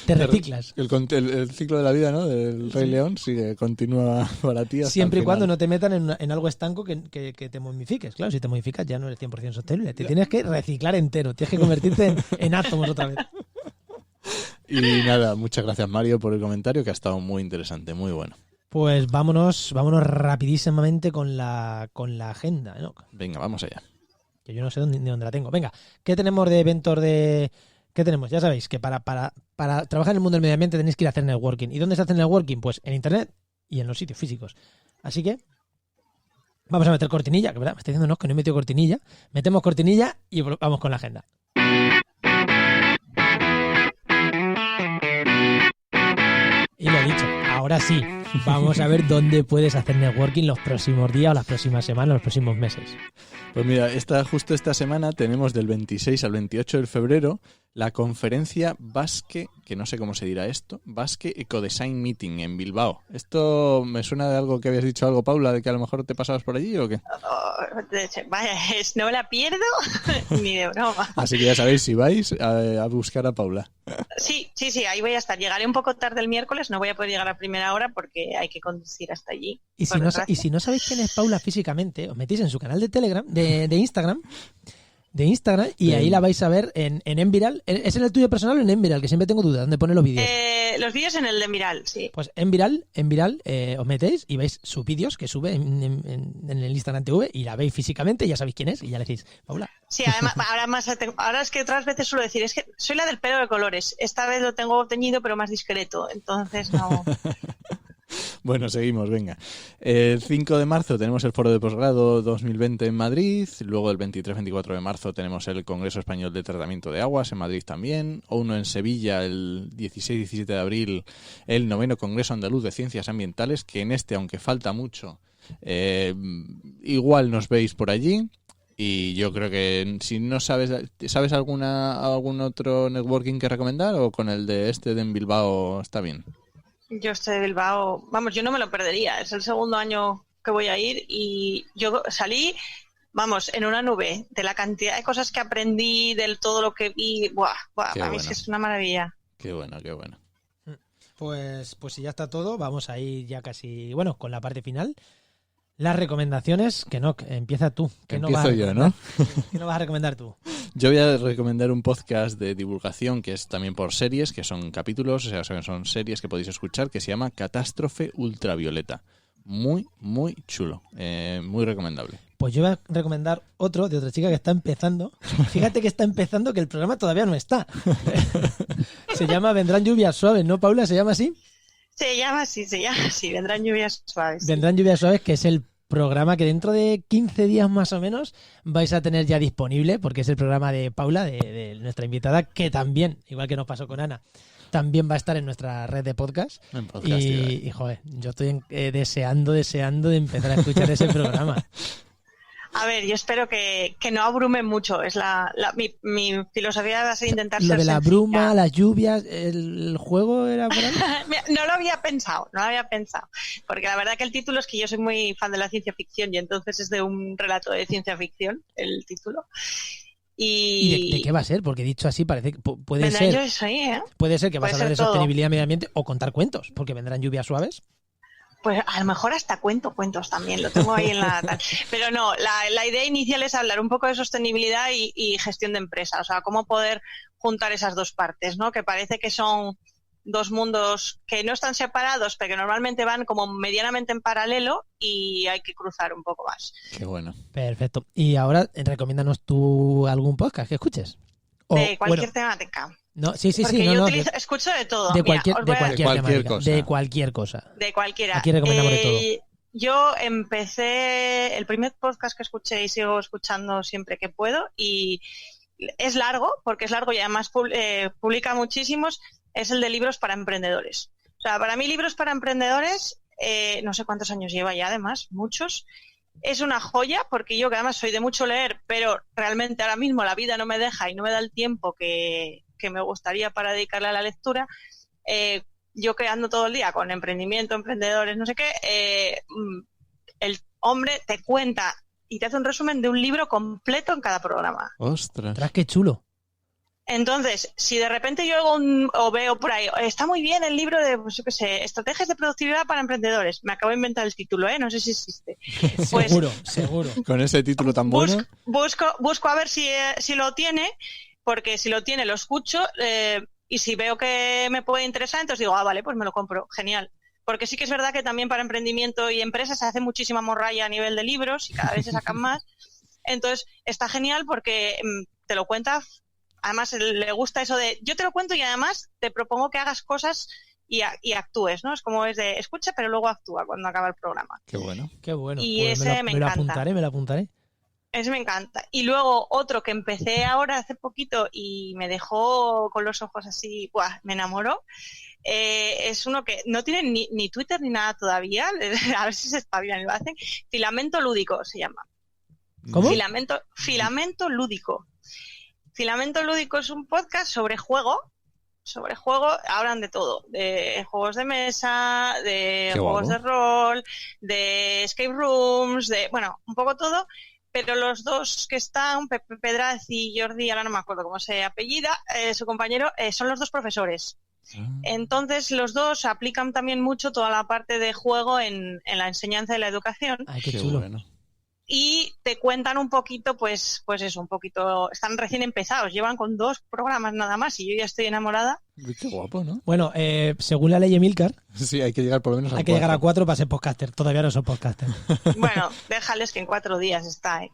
te reciclas. El ciclo de la vida, ¿no? Del Rey León sigue, continúa para ti hasta siempre y cuando no te metan en algo estanco que te momifiques. Claro, si te momificas ya no eres 100% sostenible. Te tienes que reciclar entero. Tienes que convertirte en átomos otra vez. Y nada, muchas gracias Mario por el comentario, que ha estado muy interesante, muy bueno. Pues vámonos rapidísimamente con la agenda, ¿no? Venga, vamos allá. Que yo no sé ni dónde la tengo. Venga, ¿qué tenemos de eventos ¿Qué tenemos? Ya sabéis que para trabajar en el mundo del medio ambiente tenéis que ir a hacer networking. ¿Y dónde se hace networking? Pues en Internet y en los sitios físicos. Así que vamos a meter cortinilla, que verdad, me está diciendo que no he metido cortinilla. Metemos cortinilla y vamos con la agenda. Y lo he dicho, ahora sí, vamos a ver dónde puedes hacer networking los próximos días o las próximas semanas, los próximos meses. Pues mira, justo esta semana tenemos del 26 al 28 de febrero la conferencia Basque, que no sé cómo se dirá esto, Basque Ecodesign Meeting en Bilbao. ¿Esto me suena de algo que habías dicho algo, Paula, de que a lo mejor te pasabas por allí o qué? Vaya, no me la pierdo ni de broma. Así que ya sabéis, si vais a buscar a Paula. Sí, ahí voy a estar. Llegaré un poco tarde el miércoles, no voy a poder llegar a primera hora porque hay que conducir hasta allí. Y si no sabéis quién es Paula físicamente, os metís en su canal de Telegram, de Instagram, de Instagram y ahí la vais a ver en Enviral. ¿Es en el tuyo personal o en Enviral? Que siempre tengo dudas. ¿Dónde pone los vídeos? Los vídeos en el de Enviral, sí. Pues Enviral os metéis y veis sus vídeos que sube en el Instagram TV y la veis físicamente, ya sabéis quién es y ya le decís, Paula. Sí, además, ahora es que otras veces suelo decir, es que soy la del pelo de colores. Esta vez lo tengo teñido pero más discreto, entonces no... Bueno, seguimos, venga. El 5 de marzo tenemos el Foro de Posgrado 2020 en Madrid. Luego el 23-24 de marzo tenemos el Congreso Español de Tratamiento de Aguas en Madrid también. Uno en Sevilla el 16-17 de abril, el 9º Congreso Andaluz de Ciencias Ambientales, que en este, aunque falta mucho, igual nos veis por allí. Y yo creo que si no ¿sabes algún otro networking que recomendar o con el de en Bilbao está bien? Yo estoy de Bilbao, vamos, yo no me lo perdería, es el segundo año que voy a ir y yo salí, vamos, en una nube de la cantidad de cosas que aprendí, de todo lo que vi, para mí es que es una maravilla. Qué bueno. Pues si ya está todo, vamos a ir ya casi, bueno, con la parte final. Las recomendaciones, que no, empieza tú. Empiezo yo, ¿no? ¿Qué nos vas a recomendar tú? Yo voy a recomendar un podcast de divulgación que es también por series, que son capítulos, o sea, son series que podéis escuchar, que se llama Catástrofe Ultravioleta. Muy, muy chulo. Muy recomendable. Pues yo voy a recomendar otro de otra chica que está empezando. Fíjate que está empezando, que el programa todavía no está. Se llama Vendrán lluvias suaves, ¿no, Paula? ¿Se llama así? Se llama así, Vendrán lluvias suaves. Vendrán lluvias suaves, que es el programa que dentro de 15 días más o menos vais a tener ya disponible, porque es el programa de Paula, de nuestra invitada, que también, igual que nos pasó con Ana, también va a estar en nuestra red de podcast. Y joder, yo estoy deseando de empezar a escuchar ese programa. A ver, yo espero que no abrume mucho. Es mi filosofía va a ser intentar lo ser de la sencilla. bruma, las lluvias, el juego era por ahí. No lo había pensado. Porque la verdad que el título es que yo soy muy fan de la ciencia ficción y entonces es de un relato de ciencia ficción el título. ¿Y de qué va a ser? Porque dicho así parece que puede ser. Puede ser que vas a hablar de sostenibilidad, medio ambiente o contar cuentos, porque vendrán lluvias suaves. Pues a lo mejor hasta cuentos también, lo tengo ahí en la... Pero no, la idea inicial es hablar un poco de sostenibilidad y gestión de empresa, o sea, cómo poder juntar esas dos partes, ¿no? Que parece que son dos mundos que no están separados, pero que normalmente van como medianamente en paralelo y hay que cruzar un poco más. Qué bueno. Perfecto. Y ahora, recomiéndanos tú algún podcast que escuches. De cualquier temática. No, sí. Porque yo escucho de todo. De cualquier cosa. De cualquiera. Aquí recomendamos de todo. Yo empecé el primer podcast que escuché y sigo escuchando siempre que puedo y es largo, porque es largo y además publica muchísimos, es el de libros para emprendedores. O sea, para mí libros para emprendedores, no sé cuántos años lleva ya además, muchos. Es una joya porque yo que además soy de mucho leer, pero realmente ahora mismo la vida no me deja y no me da el tiempo que me gustaría para dedicarle a la lectura. Yo que ando todo el día con emprendimiento, emprendedores, no sé qué, el hombre te cuenta y te hace un resumen de un libro completo en cada programa. ¡Ostras! ¡Qué chulo! Entonces, si de repente yo o veo por ahí, está muy bien el libro de, pues yo qué sé, Estrategias de Productividad para Emprendedores. Me acabo de inventar el título, no sé si existe. Pues, seguro. Con ese título tan bueno. Busco a ver si lo tiene, porque si lo tiene lo escucho y si veo que me puede interesar, entonces digo, vale, pues me lo compro. Genial. Porque sí que es verdad que también para emprendimiento y empresas se hace muchísima morralla a nivel de libros y cada vez se sacan más. Entonces, está genial porque te lo cuenta. Además, le gusta eso de yo te lo cuento y además te propongo que hagas cosas y actúes, ¿no? Es como es de escucha, pero luego actúa cuando acaba el programa. Qué bueno. Qué bueno. Y pues ese me encanta. Me lo apuntaré. Ese me encanta. Y luego otro que empecé ahora hace poquito y me dejó con los ojos así, ¡buah! Me enamoró. Es uno que no tiene ni Twitter ni nada todavía. A ver si se espabilan y lo hacen. Filamento Lúdico se llama. ¿Cómo? Filamento Lúdico. Filamento Lúdico es un podcast sobre juego, hablan de todo, de juegos de mesa, de juegos de rol, de escape rooms, un poco todo, pero los dos que están, Pepe Pedraz y Jordi, ahora no me acuerdo cómo se apellida, su compañero, son los dos profesores. Entonces los dos aplican también mucho toda la parte de juego en la enseñanza y la educación. Ay, qué chulo. Bueno. y te cuentan un poquito, pues eso, un poquito, están recién empezados, llevan con 2 programas nada más y yo ya estoy enamorada. Uy, qué guapo, ¿no? Bueno, según la ley Emilcar, Sí, hay que llegar por lo menos a hay que llegar a 4 para ser podcaster. Todavía no son podcaster. Bueno, déjales que en 4 días está, ¿eh?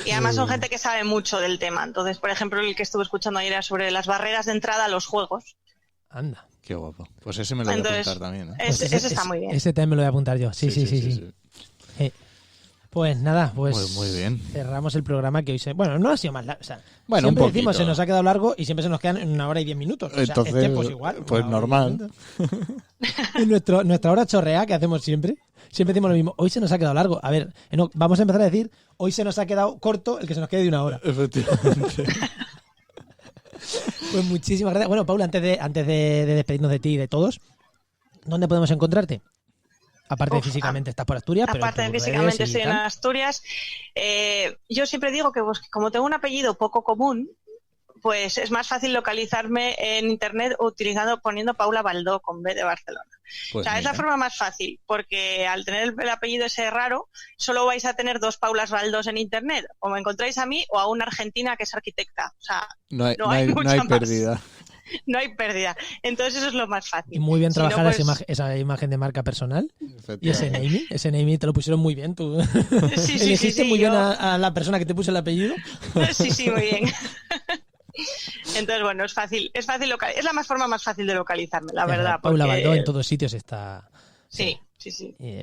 Y además son gente que sabe mucho del tema. Entonces, por ejemplo, el que estuve escuchando ayer era sobre las barreras de entrada a los juegos. Anda. Qué guapo. Pues ese me lo voy a Entonces, apuntar también, ¿eh? Ese está muy bien. Ese también me lo voy a apuntar yo. Sí. Pues nada, pues Muy bien. cerramos el programa que hoy Bueno, no ha sido más largo. O sea, Bueno, un siempre poquito. decimos se nos ha quedado largo y siempre se nos quedan 1 hora y 10 minutos. O sea, Entonces, pues igual. pues 1 hora y normal. 10 minutos. Y nuestra hora chorrea que hacemos siempre decimos lo mismo. Hoy se nos ha quedado largo. A ver, vamos a empezar a decir, hoy se nos ha quedado corto el que se nos quede de 1 hora. Efectivamente. Pues muchísimas gracias. Bueno, Paula, antes de despedirnos de ti y de todos, ¿dónde podemos encontrarte? Aparte de físicamente estás por Asturias, pero aparte de en tus físicamente redes y estoy en tal. Asturias. Yo siempre digo que como tengo un apellido poco común, pues es más fácil localizarme en internet poniendo Paula Baldó con B de Barcelona. Pues o sea, es la mira. forma más fácil, porque al tener el apellido ese raro, solo vais a tener 2 Paulas Baldós en internet. O me encontráis a mí o a una argentina que es arquitecta. O sea, No hay mucha más. pérdida. No hay pérdida. Entonces eso es lo más fácil. Y muy bien Si no, trabajada pues- esa imagen de marca personal. Y Efectivamente. ese naming te lo pusieron muy bien. Tú Sí, elegiste muy bien yo- a la persona que te puso el apellido. Sí, muy bien. Entonces, bueno, es fácil es la forma más fácil de localizarme, la verdad. Paula porque- Baldó en todos sitios está. Sí.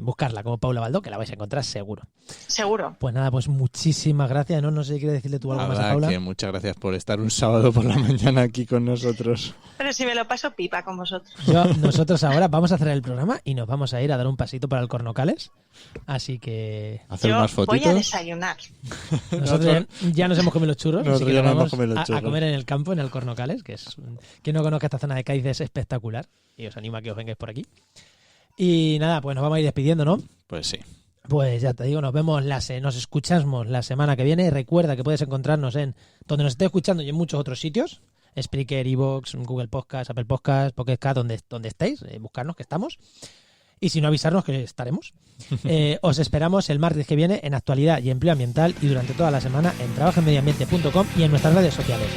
Buscarla como Paula Baldó, que la vais a encontrar seguro. Seguro. Pues nada, pues muchísimas gracias. No sé si quieres decirle tú algo más a Nada, Paula. que muchas gracias por estar un sábado por la mañana aquí con nosotros. Pero si me lo paso pipa con vosotros. Nosotros ahora vamos a cerrar el programa y nos vamos a ir a dar un pasito para el Cornocales. Así que Hacer Yo unas voy a fotitos. desayunar. nosotros ya nos hemos comido los churros. Nosotros así que ya nos nos hemos vamos comido los a churros. comer en el campo, en el Cornocales, que es quien no conozca esta zona de Cádiz es espectacular. Y os animo a que os vengáis por aquí. Y nada, pues nos vamos a ir despidiendo, ¿no? Pues sí. Pues ya te digo, nos escuchamos la semana que viene. Recuerda que puedes encontrarnos en donde nos estés escuchando y en muchos otros sitios. Spreaker, iVoox, Google Podcast, Apple Podcast, Pocket Cast, donde estéis, buscarnos que estamos. Y si no, avisarnos que estaremos. Os esperamos el martes que viene en Actualidad y Empleo Ambiental y durante toda la semana en trabajenmedioambiente.com y en nuestras redes sociales.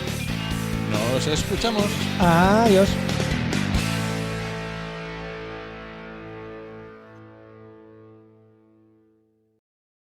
Nos escuchamos. Adiós.